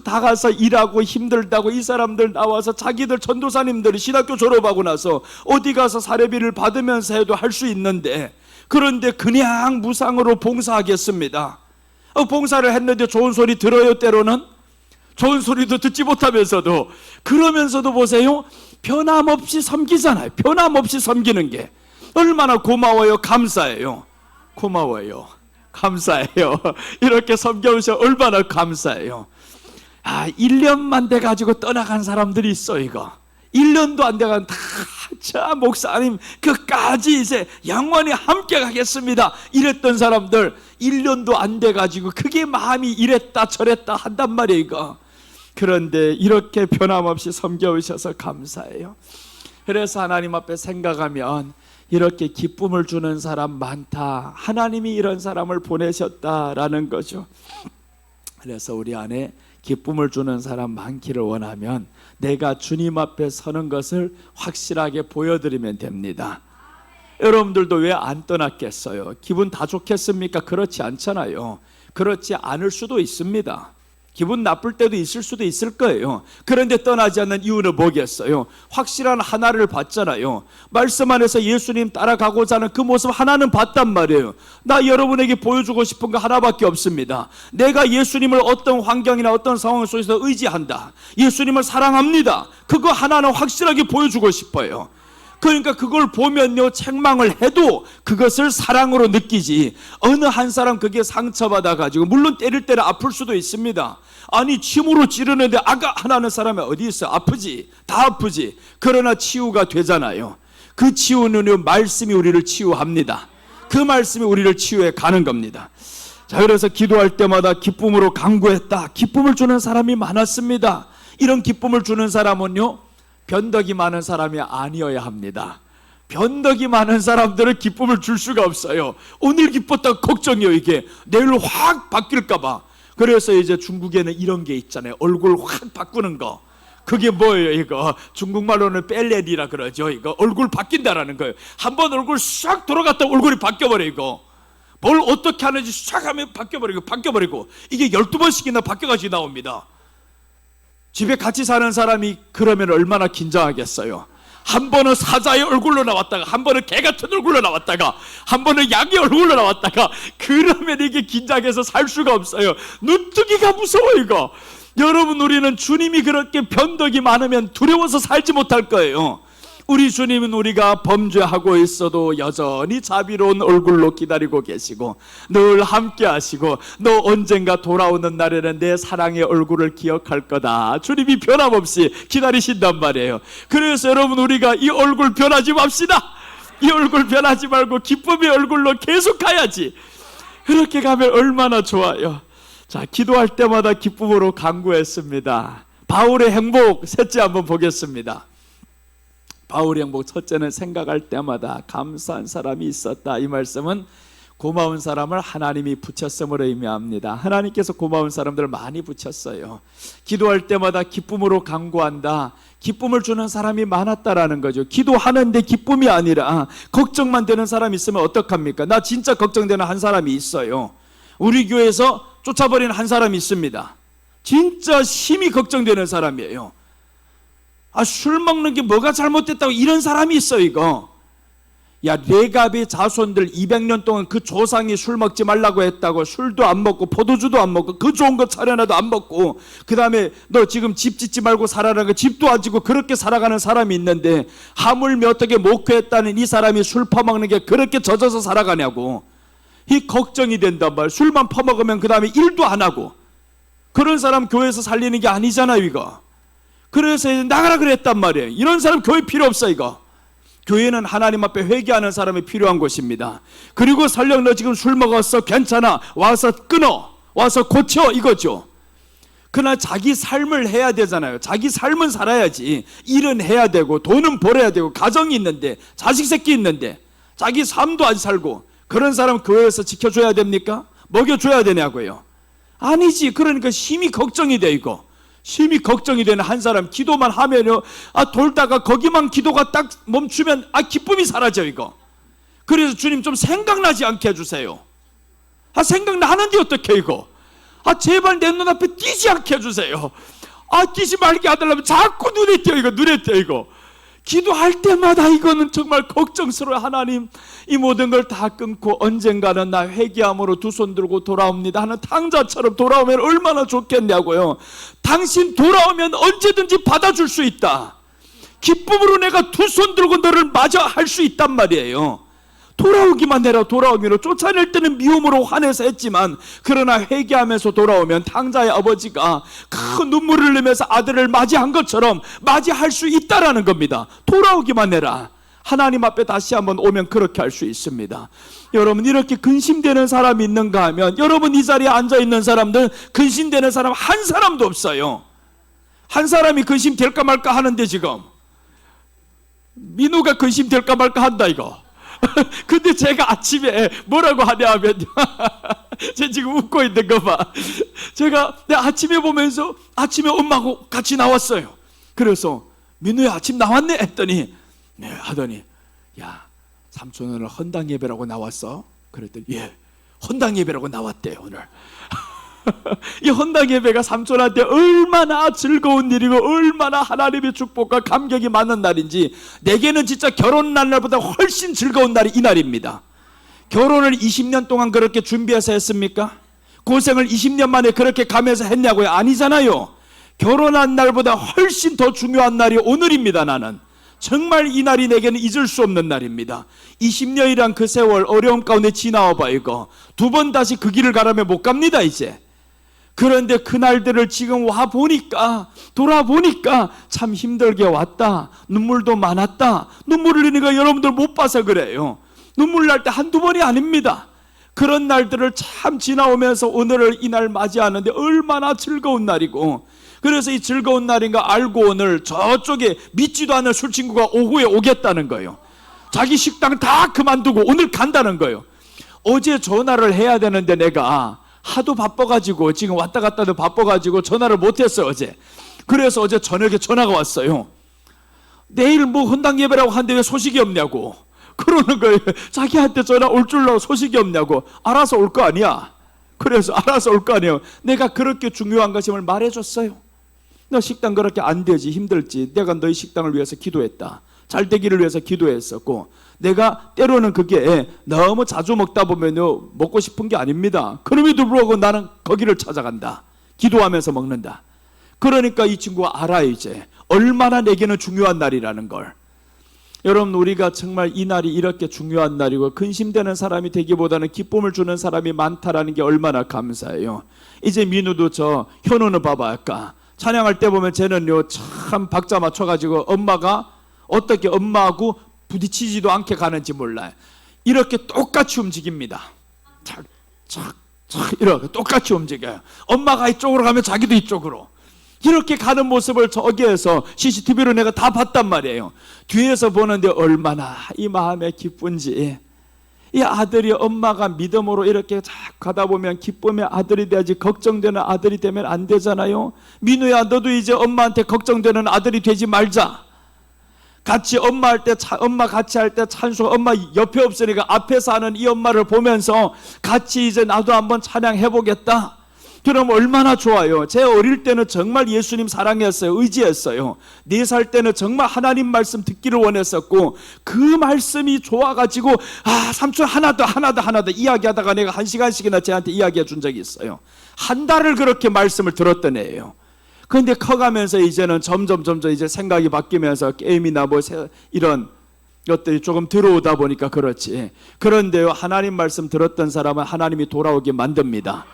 다 가서 일하고 힘들다고 이 사람들 나와서 자기들 전도사님들이 신학교 졸업하고 나서 어디 가서 사례비를 받으면서 해도 할 수 있는데 그런데 그냥 무상으로 봉사하겠습니다. 봉사를 했는데 좋은 소리 들어요. 때로는 좋은 소리도 듣지 못하면서도 그러면서도 보세요 변함없이 섬기잖아요. 변함없이 섬기는 게 얼마나 고마워요. 감사해요. 고마워요. 감사해요. 이렇게 섬겨주셔서 얼마나 감사해요. 1년만 돼가지고 떠나간 사람들이 있어. 이거 1년도 안 돼간 자 목사님 끝까지 이제 영원히 함께 가겠습니다 이랬던 사람들 1년도 안 돼가지고 그게 마음이 이랬다 저랬다 한단 말이에요. 이거 그런데 이렇게 변함없이 섬겨주셔서 감사해요. 그래서 하나님 앞에 생각하면 이렇게 기쁨을 주는 사람 많다. 하나님이 이런 사람을 보내셨다라는 거죠. 그래서 우리 안에 기쁨을 주는 사람 많기를 원하면 내가 주님 앞에 서는 것을 확실하게 보여드리면 됩니다. 여러분들도 왜 안 떠났겠어요? 기분 다 좋겠습니까? 그렇지 않잖아요. 그렇지 않을 수도 있습니다. 기분 나쁠 때도 있을 수도 있을 거예요. 그런데 떠나지 않는 이유는 뭐겠어요? 확실한 하나를 봤잖아요. 말씀 안에서 예수님 따라가고자 하는 그 모습 하나는 봤단 말이에요. 나 여러분에게 보여주고 싶은 거 하나밖에 없습니다. 내가 예수님을 어떤 환경이나 어떤 상황 속에서 의지한다. 예수님을 사랑합니다. 그거 하나는 확실하게 보여주고 싶어요. 그러니까 그걸 보면요 책망을 해도 그것을 사랑으로 느끼지 어느 한 사람 그게 상처받아 가지고 물론 때릴 때는 아플 수도 있습니다. 아니 침으로 찌르는데 아가 하나는 사람이 어디 있어? 아프지. 다 아프지. 그러나 치유가 되잖아요. 그 치유는요 말씀이 우리를 치유합니다. 그 말씀이 우리를 치유해 가는 겁니다. 자, 그래서 기도할 때마다 기쁨으로 간구했다. 기쁨을 주는 사람이 많았습니다. 이런 기쁨을 주는 사람은요 변덕이 많은 사람이 아니어야 합니다. 변덕이 많은 사람들은 기쁨을 줄 수가 없어요. 오늘 기뻤다가 걱정이요. 이게 내일 확 바뀔까봐. 그래서 이제 중국에는 이런 게 있잖아요. 얼굴 확 바꾸는 거. 그게 뭐예요? 이거 중국말로는 뺄레리라 그러죠. 이거 얼굴 바뀐다라는 거예요. 한번 얼굴 싹 돌아갔다 얼굴이 바뀌어버리고, 뭘 어떻게 하는지 싹 하면 바뀌어버리고 이게 12번씩이나 바뀌어가지고 나옵니다. 집에 같이 사는 사람이 그러면 얼마나 긴장하겠어요. 한 번은 사자의 얼굴로 나왔다가, 한 번은 개 같은 얼굴로 나왔다가, 한 번은 양의 얼굴로 나왔다가, 그러면 이게 긴장해서 살 수가 없어요. 눈뜨기가 무서워 이거. 여러분, 우리는 주님이 그렇게 변덕이 많으면 두려워서 살지 못할 거예요. 우리 주님은 우리가 범죄하고 있어도 여전히 자비로운 얼굴로 기다리고 계시고 늘 함께 하시고, 너 언젠가 돌아오는 날에는 내 사랑의 얼굴을 기억할 거다, 주님이 변함없이 기다리신단 말이에요. 그래서 여러분, 우리가 이 얼굴 변하지 맙시다. 이 얼굴 변하지 말고 기쁨의 얼굴로 계속 가야지. 그렇게 가면 얼마나 좋아요. 자, 기도할 때마다 기쁨으로 간구했습니다. 바울의 행복 셋째 한번 보겠습니다. 바울의 행복 첫째는 생각할 때마다 감사한 사람이 있었다. 이 말씀은 고마운 사람을 하나님이 붙였음을 의미합니다. 하나님께서 고마운 사람들을 많이 붙였어요. 기도할 때마다 기쁨으로 간구한다. 기쁨을 주는 사람이 많았다라는 거죠. 기도하는데 기쁨이 아니라 걱정만 되는 사람이 있으면 어떡합니까? 나 진짜 걱정되는 한 사람이 있어요. 우리 교회에서 쫓아버리는 한 사람이 있습니다. 진짜 심히 걱정되는 사람이에요. 술 먹는 게 뭐가 잘못됐다고 이런 사람이 있어. 이거 야, 레갑의 자손들 200년 동안 그 조상이 술 먹지 말라고 했다고 술도 안 먹고 포도주도 안 먹고 그 좋은 거 차려놔도 안 먹고, 그 다음에 너 지금 집 짓지 말고 살아라는 거 집도 안 짓고 그렇게 살아가는 사람이 있는데, 하물며 어떻게 목회했다는 이 사람이 술 퍼먹는 게 그렇게 젖어서 살아가냐고. 이 걱정이 된단 말이야. 술만 퍼먹으면 그 다음에 일도 안 하고. 그런 사람 교회에서 살리는 게 아니잖아요 이거. 그래서 나가라 그랬단 말이에요. 이런 사람 교회 필요 없어 이거. 교회는 하나님 앞에 회개하는 사람이 필요한 곳입니다. 그리고 설령 너 지금 술 먹었어, 괜찮아, 와서 끊어, 와서 고쳐, 이거죠. 그러나 자기 삶을 해야 되잖아요. 자기 삶은 살아야지. 일은 해야 되고 돈은 벌어야 되고 가정이 있는데, 자식 새끼 있는데 자기 삶도 안 살고, 그런 사람 교회에서 지켜줘야 됩니까? 먹여줘야 되냐고요. 아니지. 그러니까 심히 걱정이 돼 이거. 심히 걱정이 되는 한 사람, 기도만 하면요, 돌다가 거기만 기도가 딱 멈추면 기쁨이 사라져 이거. 그래서 주님 좀 생각나지 않게 해주세요. 생각나는데 어떡해 이거. 제발 내 눈앞에 띄지 않게 해주세요. 띄지 말게 하려면 자꾸 눈에 띄어 이거. 눈에 띄어 이거. 기도할 때마다 이거는 정말 걱정스러워요. 하나님, 이 모든 걸 다 끊고 언젠가는 나 회개함으로 두 손 들고 돌아옵니다 하는 탕자처럼 돌아오면 얼마나 좋겠냐고요. 당신 돌아오면 언제든지 받아줄 수 있다. 기쁨으로 내가 두 손 들고 너를 맞아 할 수 있단 말이에요. 돌아오기만 해라. 돌아오기로 쫓아낼 때는 미움으로 화내서 했지만, 그러나 회개하면서 돌아오면 탕자의 아버지가 큰 눈물을 흘리면서 아들을 맞이한 것처럼 맞이할 수 있다라는 겁니다. 돌아오기만 해라. 하나님 앞에 다시 한번 오면 그렇게 할 수 있습니다. 여러분, 이렇게 근심되는 사람이 있는가 하면, 여러분 이 자리에 앉아있는 사람들 근심되는 사람 한 사람도 없어요. 한 사람이 근심될까 말까 하는데, 지금 민우가 근심될까 말까 한다 이거. 근데 제가 아침에 뭐라고 하냐 하면 제가 지금 웃고 있는 거 봐. 제가 아침에 보면서, 아침에 엄마하고 같이 나왔어요. 그래서 민우야 아침 나왔네 했더니, 네 하더니, 야 삼촌 오늘 헌당 예배라고 나왔어? 그랬더니 예, 헌당 예배라고 나왔대요 오늘. 이 헌당 예배가 삼촌한테 얼마나 즐거운 일이고 얼마나 하나님의 축복과 감격이 많은 날인지, 내게는 진짜 결혼 날보다 훨씬 즐거운 날이 이 날입니다. 결혼을 20년 동안 그렇게 준비해서 했습니까? 고생을 20년 만에 그렇게 가면서 했냐고요? 아니잖아요. 결혼한 날보다 훨씬 더 중요한 날이 오늘입니다. 나는 정말 이 날이 내게는 잊을 수 없는 날입니다. 20년이란 그 세월 어려움 가운데 지나와봐 이거. 두 번 다시 그 길을 가라면 못 갑니다 이제. 그런데 그날들을 지금 와보니까, 돌아보니까 참 힘들게 왔다. 눈물도 많았다. 눈물 흘리는 거 여러분들 못 봐서 그래요. 눈물 날 때 한두 번이 아닙니다. 그런 날들을 참 지나오면서 오늘을 이 날 맞이하는데 얼마나 즐거운 날이고, 그래서 이 즐거운 날인 거 알고 오늘 저쪽에 믿지도 않은 술친구가 오후에 오겠다는 거예요. 자기 식당 다 그만두고 오늘 간다는 거예요. 어제 전화를 해야 되는데 내가 하도 바빠가지고 지금 왔다 갔다도 바빠가지고 전화를 못했어요 어제. 그래서 어제 저녁에 전화가 왔어요. 내일 뭐 헌당 예배라고 하는데 왜 소식이 없냐고 그러는 거예요. 자기한테 전화 올 줄로 소식이 없냐고. 알아서 올 거 아니야. 그래서 알아서 올 거 아니에요. 내가 그렇게 중요한 것임을 말해줬어요. 너 식당 그렇게 안 되지, 힘들지. 내가 너희 식당을 위해서 기도했다. 잘 되기를 위해서 기도했었고, 내가 때로는 그게 너무 자주 먹다 보면요 먹고 싶은 게 아닙니다. 그럼에도 불구하고 나는 거기를 찾아간다. 기도하면서 먹는다. 그러니까 이 친구가 알아요. 이제 얼마나 내게는 중요한 날이라는 걸. 여러분, 우리가 정말 이 날이 이렇게 중요한 날이고 근심되는 사람이 되기보다는 기쁨을 주는 사람이 많다라는 게 얼마나 감사해요. 이제 민우도 저 현우는 봐봐. 아까 찬양할 때 보면 쟤는요 참 박자 맞춰가지고 엄마가 어떻게 엄마하고 부딪히지도 않게 가는지 몰라요. 이렇게 똑같이 움직입니다. 착착착 이렇게 똑같이 움직여요. 엄마가 이쪽으로 가면 자기도 이쪽으로. 이렇게 가는 모습을 저기에서 CCTV로 내가 다 봤단 말이에요. 뒤에서 보는데 얼마나 이 마음에 기쁜지. 이 아들이 엄마가 믿음으로 이렇게 쫙 가다 보면 기쁨의 아들이 돼야지 걱정되는 아들이 되면 안 되잖아요. 민우야, 너도 이제 엄마한테 걱정되는 아들이 되지 말자. 같이 엄마 할 때, 엄마 같이 할 때 찬송, 엄마 옆에 없으니까 앞에서 하는 이 엄마를 보면서 같이 이제 나도 한번 찬양해보겠다. 그럼 얼마나 좋아요. 제 어릴 때는 정말 예수님 사랑했어요. 의지했어요. 4살 때는 정말 하나님 말씀 듣기를 원했었고, 그 말씀이 좋아가지고 삼촌 하나 더 이야기하다가 내가 1시간씩이나 쟤한테 이야기해 준 적이 있어요. 한 달을 그렇게 말씀을 들었던 애예요. 그런데 커가면서 이제는 점점 이제 생각이 바뀌면서 게임이나 뭐 이런 것들이 조금 들어오다 보니까 그렇지. 그런데요, 하나님 말씀 들었던 사람은 하나님이 돌아오게 만듭니다.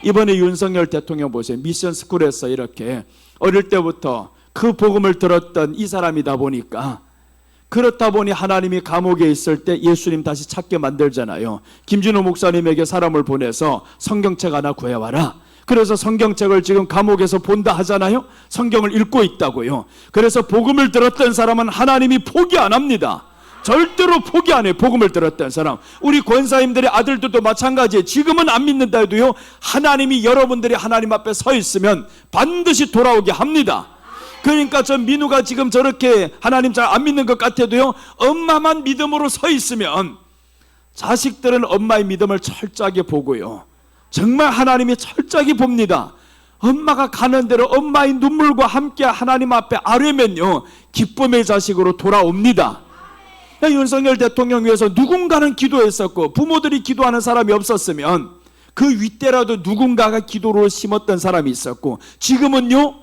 이번에 윤석열 대통령 보세요. 미션 스쿨에서 이렇게 어릴 때부터 그 복음을 들었던 이 사람이다 보니까, 그렇다 보니 하나님이 감옥에 있을 때 예수님 다시 찾게 만들잖아요. 김진호 목사님에게 사람을 보내서 성경책 하나 구해와라. 그래서 성경책을 지금 감옥에서 본다 하잖아요. 성경을 읽고 있다고요. 그래서 복음을 들었던 사람은 하나님이 포기 안 합니다. 절대로 포기 안 해요. 복음을 들었던 사람. 우리 권사님들의 아들들도 마찬가지예요. 지금은 안 믿는다 해도요, 하나님이 여러분들이 하나님 앞에 서 있으면 반드시 돌아오게 합니다. 그러니까 저 민우가 지금 저렇게 하나님 잘 안 믿는 것 같아도요, 엄마만 믿음으로 서 있으면 자식들은 엄마의 믿음을 철저하게 보고요, 정말 하나님이 철저하게 봅니다. 엄마가 가는 대로 엄마의 눈물과 함께 하나님 앞에 아뢰면요, 기쁨의 자식으로 돌아옵니다. 윤석열 대통령 위해서 누군가는 기도했었고, 부모들이 기도하는 사람이 없었으면 그 윗대라도 누군가가 기도로 심었던 사람이 있었고, 지금은요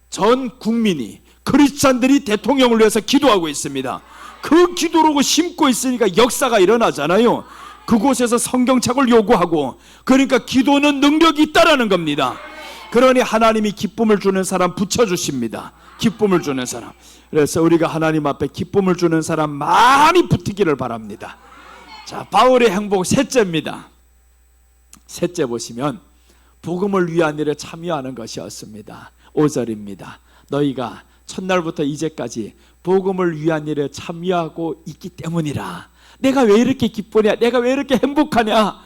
전 국민이, 크리스찬들이 대통령을 위해서 기도하고 있습니다. 그 기도로 심고 있으니까 역사가 일어나잖아요. 그곳에서 성경책을 요구하고, 그러니까 기도는 능력이 있다라는 겁니다. 그러니 하나님이 기쁨을 주는 사람 붙여주십니다. 기쁨을 주는 사람. 그래서 우리가 하나님 앞에 기쁨을 주는 사람 많이 붙기를 바랍니다. 자, 바울의 행복 셋째입니다. 셋째 보시면 복음을 위한 일에 참여하는 것이었습니다. 5절입니다. 너희가 첫날부터 이제까지 복음을 위한 일에 참여하고 있기 때문이라. 내가 왜 이렇게 기쁘냐, 내가 왜 이렇게 행복하냐,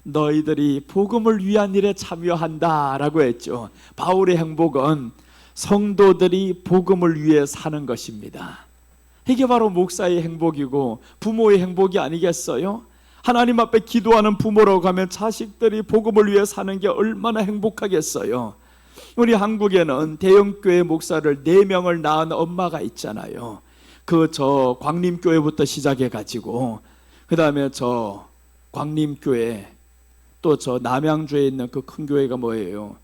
너희들이 복음을 위한 일에 참여한다 라고 했죠. 바울의 행복은 성도들이 복음을 위해 사는 것입니다. 이게 바로 목사의 행복이고 부모의 행복이 아니겠어요? 하나님 앞에 기도하는 부모라고 하면 자식들이 복음을 위해 사는 게 얼마나 행복하겠어요. 우리 한국에는 대형교회 목사를 4명을 낳은 엄마가 있잖아요. 저 광림교회부터 시작해가지고 그 다음에 저 광림교회, 또 저 남양주에 있는 그 큰 교회가 뭐예요?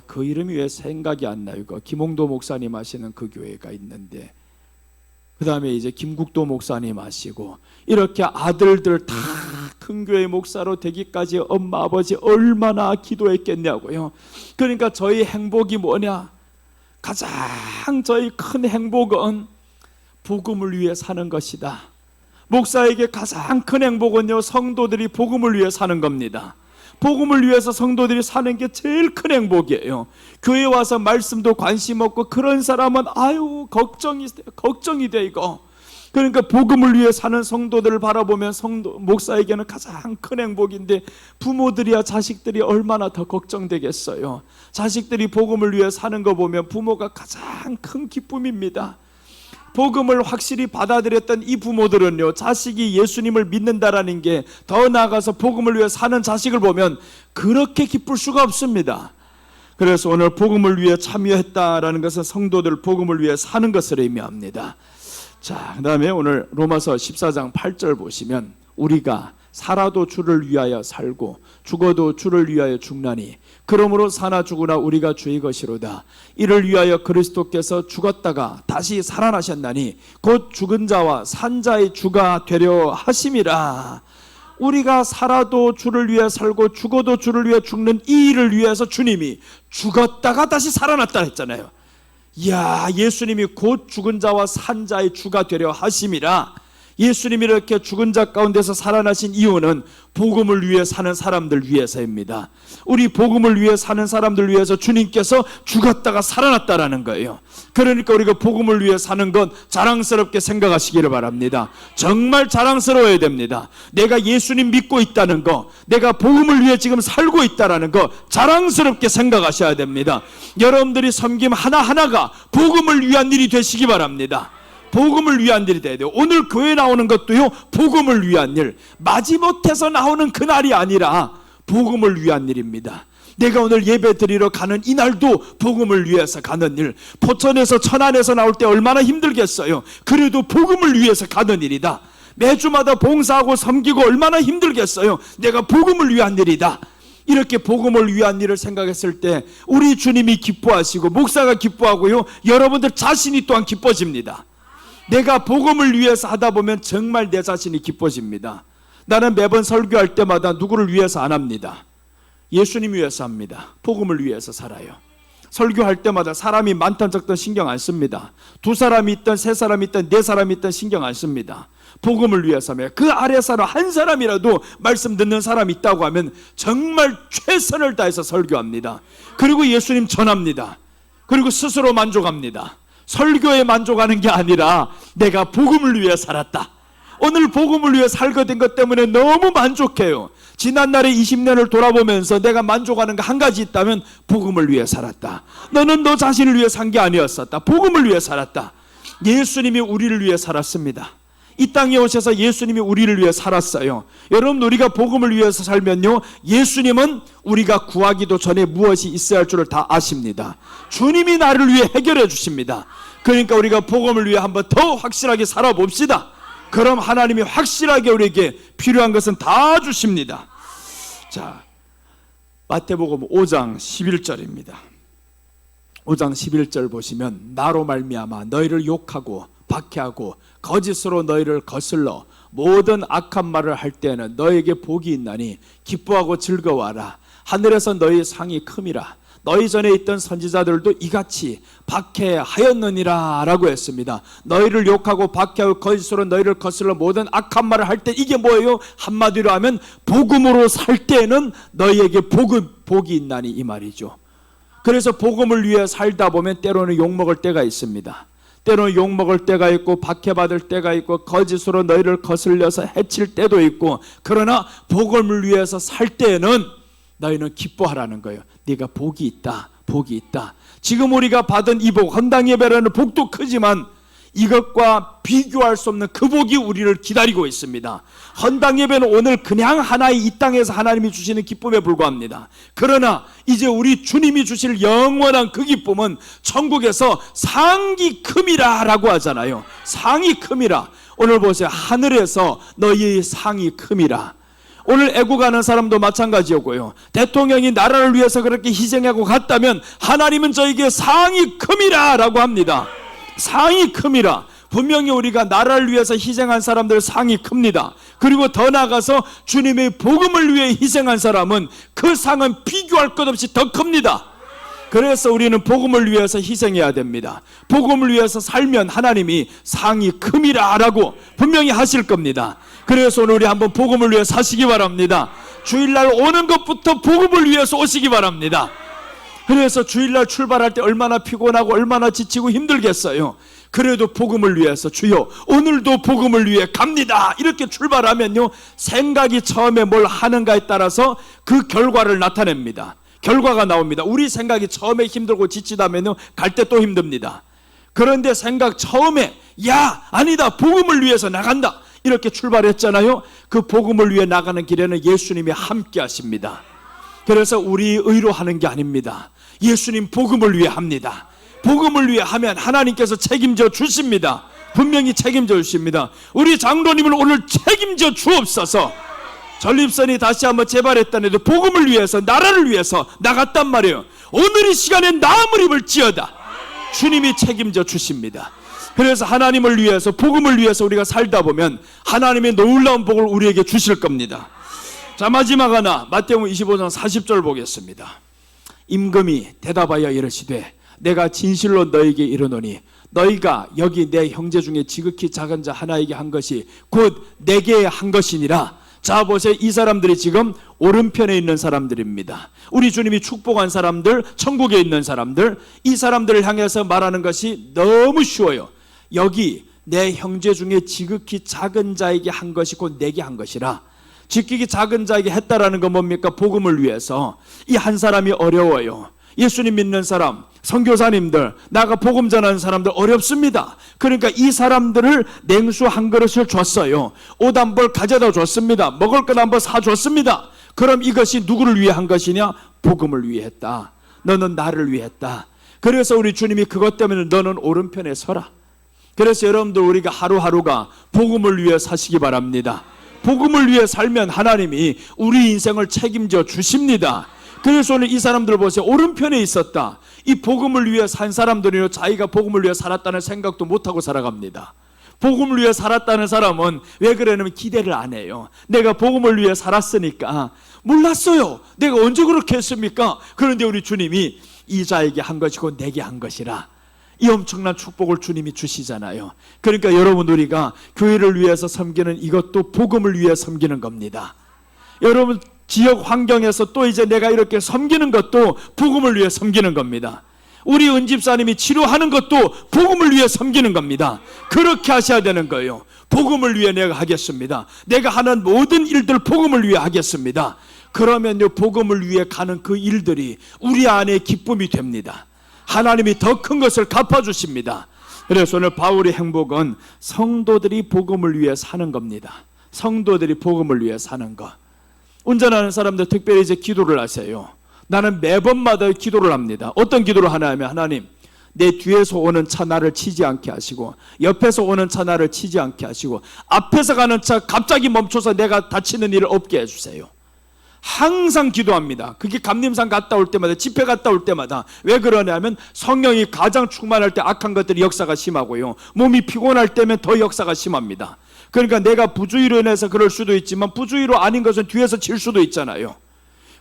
그 이름이 왜 생각이 안 나요? 김홍도 목사님 하시는 그 교회가 있는데, 그 다음에 이제 김국도 목사님 하시고, 이렇게 아들들 다 큰 교회 목사로 되기까지 엄마 아버지 얼마나 기도했겠냐고요. 그러니까 저희 행복이 뭐냐? 가장 저희 큰 행복은 복음을 위해 사는 것이다. 목사에게 가장 큰 행복은요, 성도들이 복음을 위해 사는 겁니다. 복음을 위해서 성도들이 사는 게 제일 큰 행복이에요. 교회 와서 말씀도 관심 없고 그런 사람은 걱정이 돼 이거. 그러니까 복음을 위해 사는 성도들을 바라보면 목사에게는 가장 큰 행복인데, 부모들이야 자식들이 얼마나 더 걱정되겠어요. 자식들이 복음을 위해 사는 거 보면 부모가 가장 큰 기쁨입니다. 복음을 확실히 받아들였던 이 부모들은요, 자식이 예수님을 믿는다라는 게, 더 나아가서 복음을 위해 사는 자식을 보면 그렇게 기쁠 수가 없습니다. 그래서 오늘 복음을 위해 참여했다라는 것은 성도들 복음을 위해 사는 것을 의미합니다. 자, 그 다음에 오늘 로마서 14장 8절 보시면, 우리가 살아도 주를 위하여 살고 죽어도 주를 위하여 죽나니 그러므로 사나 죽으나 우리가 주의 것이로다. 이를 위하여 그리스도께서 죽었다가 다시 살아나셨나니 곧 죽은 자와 산 자의 주가 되려 하심이라. 우리가 살아도 주를 위해 살고 죽어도 주를 위해 죽는 이 일을 위해서 주님이 죽었다가 다시 살아났다 했잖아요. 이야, 예수님이 곧 죽은 자와 산 자의 주가 되려 하심이라. 예수님이 이렇게 죽은 자 가운데서 살아나신 이유는 복음을 위해 사는 사람들 위해서입니다. 우리 복음을 위해 사는 사람들 위해서 주님께서 죽었다가 살아났다라는 거예요. 그러니까 우리가 복음을 위해 사는 건 자랑스럽게 생각하시기를 바랍니다. 정말 자랑스러워야 됩니다. 내가 예수님 믿고 있다는 거, 내가 복음을 위해 지금 살고 있다는 거 자랑스럽게 생각하셔야 됩니다. 여러분들이 섬김 하나하나가 복음을 위한 일이 되시기 바랍니다. 복음을 위한 일이 돼야 돼요. 오늘 교회 나오는 것도요, 복음을 위한 일, 마지못해서 나오는 그날이 아니라 복음을 위한 일입니다. 내가 오늘 예배 드리러 가는 이날도 복음을 위해서 가는 일, 포천에서 천안에서 나올 때 얼마나 힘들겠어요. 그래도 복음을 위해서 가는 일이다. 매주마다 봉사하고 섬기고 얼마나 힘들겠어요. 내가 복음을 위한 일이다. 이렇게 복음을 위한 일을 생각했을 때 우리 주님이 기뻐하시고 목사가 기뻐하고요, 여러분들 자신이 또한 기뻐집니다. 내가 복음을 위해서 하다 보면 정말 내 자신이 기뻐집니다. 나는 매번 설교할 때마다 누구를 위해서 안 합니다. 예수님 위해서 합니다. 복음을 위해서 살아요. 설교할 때마다 사람이 많든 적든 신경 안 씁니다. 2사람이 있든 3사람이 있든 4사람이 있든 신경 안 씁니다. 복음을 위해서 하면, 그 아래 사람 한 사람이라도 말씀 듣는 사람이 있다고 하면 정말 최선을 다해서 설교합니다. 그리고 예수님 전합니다. 그리고 스스로 만족합니다. 설교에 만족하는 게 아니라 내가 복음을 위해 살았다. 오늘 복음을 위해 살게 된 것 때문에 너무 만족해요. 지난날의 20년을 돌아보면서 내가 만족하는 거 한 가지 있다면 복음을 위해 살았다. 너는 너 자신을 위해 산 게 아니었었다. 복음을 위해 살았다. 예수님이 우리를 위해 살았습니다. 이 땅에 오셔서 예수님이 우리를 위해 살았어요. 여러분, 우리가 복음을 위해서 살면요, 예수님은 우리가 구하기도 전에 무엇이 있어야 할 줄을 다 아십니다. 주님이 나를 위해 해결해 주십니다. 그러니까 우리가 복음을 위해 한번 더 확실하게 살아봅시다. 그럼 하나님이 확실하게 우리에게 필요한 것은 다 주십니다. 자, 마태복음 5장 11절입니다. 5장 11절 보시면, 나로 말미암아 너희를 욕하고 박해하고 거짓으로 너희를 거슬러 모든 악한 말을 할 때에는 너희에게 복이 있나니 기뻐하고 즐거워하라. 하늘에서 너희 상이 큼이라. 너희 전에 있던 선지자들도 이같이 박해하였느니라 라고 했습니다. 너희를 욕하고 박해하고 거짓으로 너희를 거슬러 모든 악한 말을 할 때, 이게 뭐예요? 한마디로 하면 복음으로 살 때에는 너희에게 복이 있나니, 이 말이죠. 그래서 복음을 위해 살다 보면 때로는 욕먹을 때가 있습니다. 때로는 욕먹을 때가 있고 박해받을 때가 있고 거짓으로 너희를 거슬려서 해칠 때도 있고, 그러나 복음을 위해서 살 때에는 너희는 기뻐하라는 거예요. 네가 복이 있다, 복이 있다. 지금 우리가 받은 이 복, 헌당 예배라는 복도 크지만 이것과 비교할 수 없는 그 복이 우리를 기다리고 있습니다. 헌당 예배는 오늘 그냥 하나의 이 땅에서 하나님이 주시는 기쁨에 불과합니다. 그러나 이제 우리 주님이 주실 영원한 그 기쁨은 천국에서 상이 큼이라 라고 하잖아요. 상이 큼이라. 오늘 보세요. 하늘에서 너희의 상이 큼이라. 오늘 애국하는 사람도 마찬가지였고요. 대통령이 나라를 위해서 그렇게 희생하고 갔다면 하나님은 저에게 상이 큼이라 라고 합니다. 상이 큼이라. 분명히 우리가 나라를 위해서 희생한 사람들 상이 큽니다. 그리고 더 나아가서 주님의 복음을 위해 희생한 사람은 그 상은 비교할 것 없이 더 큽니다. 그래서 우리는 복음을 위해서 희생해야 됩니다. 복음을 위해서 살면 하나님이 상이 큼이라 라고 분명히 하실 겁니다. 그래서 오늘 우리 한번 복음을 위해 사시기 바랍니다. 주일날 오는 것부터 복음을 위해서 오시기 바랍니다. 그래서 주일날 출발할 때 얼마나 피곤하고 얼마나 지치고 힘들겠어요. 그래도 복음을 위해서 주여 오늘도 복음을 위해 갑니다 이렇게 출발하면요, 생각이 처음에 뭘 하는가에 따라서 그 결과를 나타냅니다. 결과가 나옵니다. 우리 생각이 처음에 힘들고 지치다면요, 갈 때 또 힘듭니다. 그런데 생각 처음에 야 아니다 복음을 위해서 나간다 이렇게 출발했잖아요. 그 복음을 위해 나가는 길에는 예수님이 함께 하십니다. 그래서 우리 의로 하는 게 아닙니다. 예수님 복음을 위해 합니다. 복음을 위해 하면 하나님께서 책임져 주십니다. 분명히 책임져 주십니다. 우리 장로님을 오늘 책임져 주옵소서. 전립선이 다시 한번 재발했다는데 복음을 위해서 나라를 위해서 나갔단 말이에요. 오늘 이 시간에 나음을 입을지어다. 주님이 책임져 주십니다. 그래서 하나님을 위해서 복음을 위해서 우리가 살다 보면 하나님의 놀라운 복을 우리에게 주실 겁니다. 자, 마지막 하나 마태복음 25장 40절 보겠습니다. 임금이 대답하여 이르시되 내가 진실로 너에게 이르노니 너희가 여기 내 형제 중에 지극히 작은 자 하나에게 한 것이 곧 내게 한 것이니라. 자 보세요. 이 사람들이 지금 오른편에 있는 사람들입니다. 우리 주님이 축복한 사람들, 천국에 있는 사람들, 이 사람들을 향해서 말하는 것이 너무 쉬워요. 여기 내 형제 중에 지극히 작은 자에게 한 것이 곧 내게 한 것이라. 지극히 작은 자에게 했다라는 건 뭡니까? 복음을 위해서. 이 한 사람이 어려워요. 예수님 믿는 사람, 선교사님들, 나가 복음 전하는 사람들 어렵습니다. 그러니까 이 사람들을 냉수 한 그릇을 줬어요. 옷 한 벌 가져다 줬습니다. 먹을 것 한 벌 사줬습니다. 그럼 이것이 누구를 위해 한 것이냐? 복음을 위해 했다. 너는 나를 위해 했다. 그래서 우리 주님이 그것 때문에 너는 오른편에 서라. 그래서 여러분들 우리가 하루하루가 복음을 위해 사시기 바랍니다. 복음을 위해 살면 하나님이 우리 인생을 책임져 주십니다. 그래서 오늘 이 사람들 보세요. 오른편에 있었다. 이 복음을 위해 산 사람들이요, 자기가 복음을 위해 살았다는 생각도 못하고 살아갑니다. 복음을 위해 살았다는 사람은 왜 그러냐면 기대를 안 해요. 내가 복음을 위해 살았으니까 몰랐어요. 내가 언제 그렇게 했습니까? 그런데 우리 주님이 이 자에게 한 것이고 내게 한 것이라. 이 엄청난 축복을 주님이 주시잖아요. 그러니까 여러분 우리가 교회를 위해서 섬기는 이것도 복음을 위해 섬기는 겁니다. 여러분 지역 환경에서 또 이제 내가 이렇게 섬기는 것도 복음을 위해 섬기는 겁니다. 우리 은집사님이 치료하는 것도 복음을 위해 섬기는 겁니다. 그렇게 하셔야 되는 거예요. 복음을 위해 내가 하겠습니다. 내가 하는 모든 일들 복음을 위해 하겠습니다. 그러면요, 복음을 위해 가는 그 일들이 우리 안에 기쁨이 됩니다. 하나님이 더 큰 것을 갚아주십니다. 그래서 오늘 바울의 행복은 성도들이 복음을 위해 사는 겁니다. 성도들이 복음을 위해 사는 것. 운전하는 사람들 특별히 이제 기도를 하세요. 나는 매번마다 기도를 합니다. 어떤 기도를 하냐면 하나님, 내 뒤에서 오는 차 나를 치지 않게 하시고 옆에서 오는 차 나를 치지 않게 하시고 앞에서 가는 차 갑자기 멈춰서 내가 다치는 일을 없게 해주세요. 항상 기도합니다. 그게 감림산 갔다 올 때마다, 집회 갔다 올 때마다. 왜 그러냐면 성령이 가장 충만할 때 악한 것들이 역사가 심하고요, 몸이 피곤할 때면 더 역사가 심합니다. 그러니까 내가 부주의로 인해서 그럴 수도 있지만 부주의로 아닌 것은 뒤에서 칠 수도 있잖아요.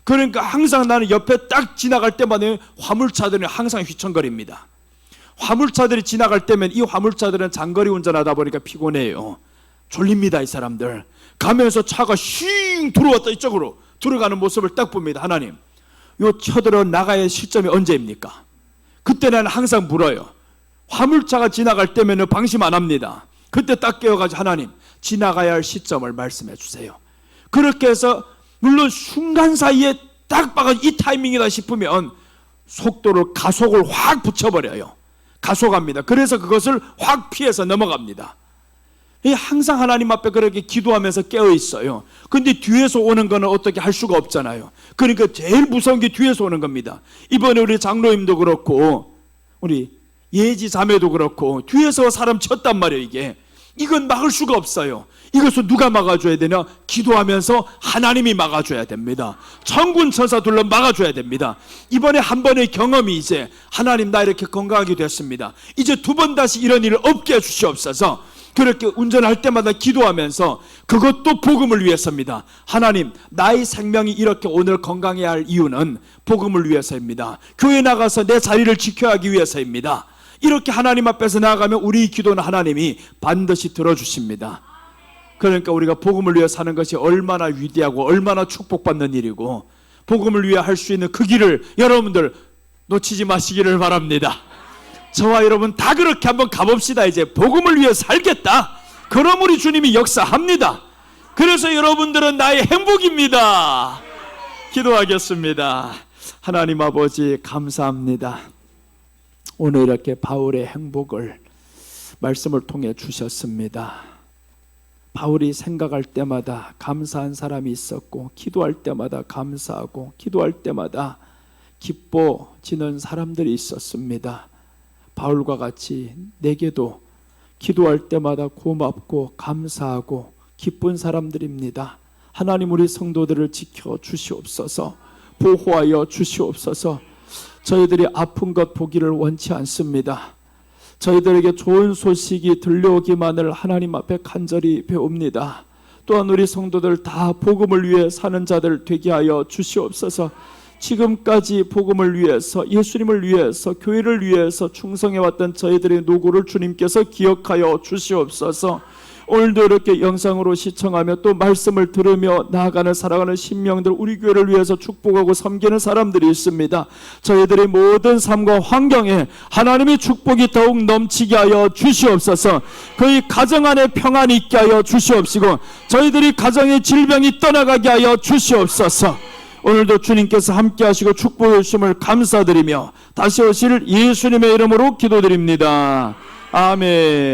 그러니까 항상 나는 옆에 딱 지나갈 때마다 화물차들은 항상 휘청거립니다. 화물차들이 지나갈 때면 이 화물차들은 장거리 운전하다 보니까 피곤해요. 졸립니다. 이 사람들 가면서 차가 쉥 들어왔다 이쪽으로 들어가는 모습을 딱 봅니다. 하나님, 요 쳐들어 나가야 할 시점이 언제입니까? 그때 나는 항상 물어요. 화물차가 지나갈 때면 방심 안 합니다. 그때 딱 깨워가지고 하나님, 지나가야 할 시점을 말씀해 주세요. 그렇게 해서 물론 순간 사이에 딱 봐가 이 타이밍이다 싶으면 속도를 가속을 확 붙여버려요. 가속합니다. 그래서 그것을 확 피해서 넘어갑니다. 항상 하나님 앞에 그렇게 기도하면서 깨어 있어요. 근데 뒤에서 오는 거는 어떻게 할 수가 없잖아요. 그러니까 제일 무서운 게 뒤에서 오는 겁니다. 이번에 우리 장로님도 그렇고 우리 예지 자매도 그렇고 뒤에서 사람 쳤단 말이에요. 이건 막을 수가 없어요. 이것을 누가 막아줘야 되냐? 기도하면서 하나님이 막아줘야 됩니다. 천군 천사들로 막아줘야 됩니다. 이번에 한 번의 경험이 이제 하나님, 나 이렇게 건강하게 됐습니다. 이제 두 번 다시 이런 일을 없게 해주시옵소서. 그렇게 운전할 때마다 기도하면서 그것도 복음을 위해서입니다. 하나님, 나의 생명이 이렇게 오늘 건강해야 할 이유는 복음을 위해서입니다. 교회 나가서 내 자리를 지켜야 하기 위해서입니다. 이렇게 하나님 앞에서 나아가면 우리 기도는 하나님이 반드시 들어주십니다. 그러니까 우리가 복음을 위해 사는 것이 얼마나 위대하고 얼마나 축복받는 일이고 복음을 위해 할 수 있는 그 길을 여러분들 놓치지 마시기를 바랍니다. 저와 여러분 다 그렇게 한번 가봅시다. 이제 복음을 위해 살겠다. 그럼 우리 주님이 역사합니다. 그래서 여러분들은 나의 행복입니다. 기도하겠습니다. 하나님 아버지 감사합니다. 오늘 이렇게 바울의 행복을 말씀을 통해 주셨습니다. 바울이 생각할 때마다 감사한 사람이 있었고, 기도할 때마다 감사하고, 기도할 때마다 기뻐지는 사람들이 있었습니다. 바울과 같이 내게도 기도할 때마다 고맙고 감사하고 기쁜 사람들입니다. 하나님, 우리 성도들을 지켜 주시옵소서. 보호하여 주시옵소서. 저희들이 아픈 것 보기를 원치 않습니다. 저희들에게 좋은 소식이 들려오기만을 하나님 앞에 간절히 배웁니다. 또한 우리 성도들 다 복음을 위해 사는 자들 되게 하여 주시옵소서. 지금까지 복음을 위해서, 예수님을 위해서, 교회를 위해서 충성해왔던 저희들의 노고를 주님께서 기억하여 주시옵소서. 오늘도 이렇게 영상으로 시청하며 또 말씀을 들으며 나아가는 살아가는 신명들, 우리 교회를 위해서 축복하고 섬기는 사람들이 있습니다. 저희들의 모든 삶과 환경에 하나님의 축복이 더욱 넘치게 하여 주시옵소서. 그의 가정 안에 평안이 있게 하여 주시옵시고, 저희들이 가정의 질병이 떠나가게 하여 주시옵소서. 오늘도 주님께서 함께 하시고 축복해 주심을 감사드리며 다시 오실 예수님의 이름으로 기도드립니다. 아멘.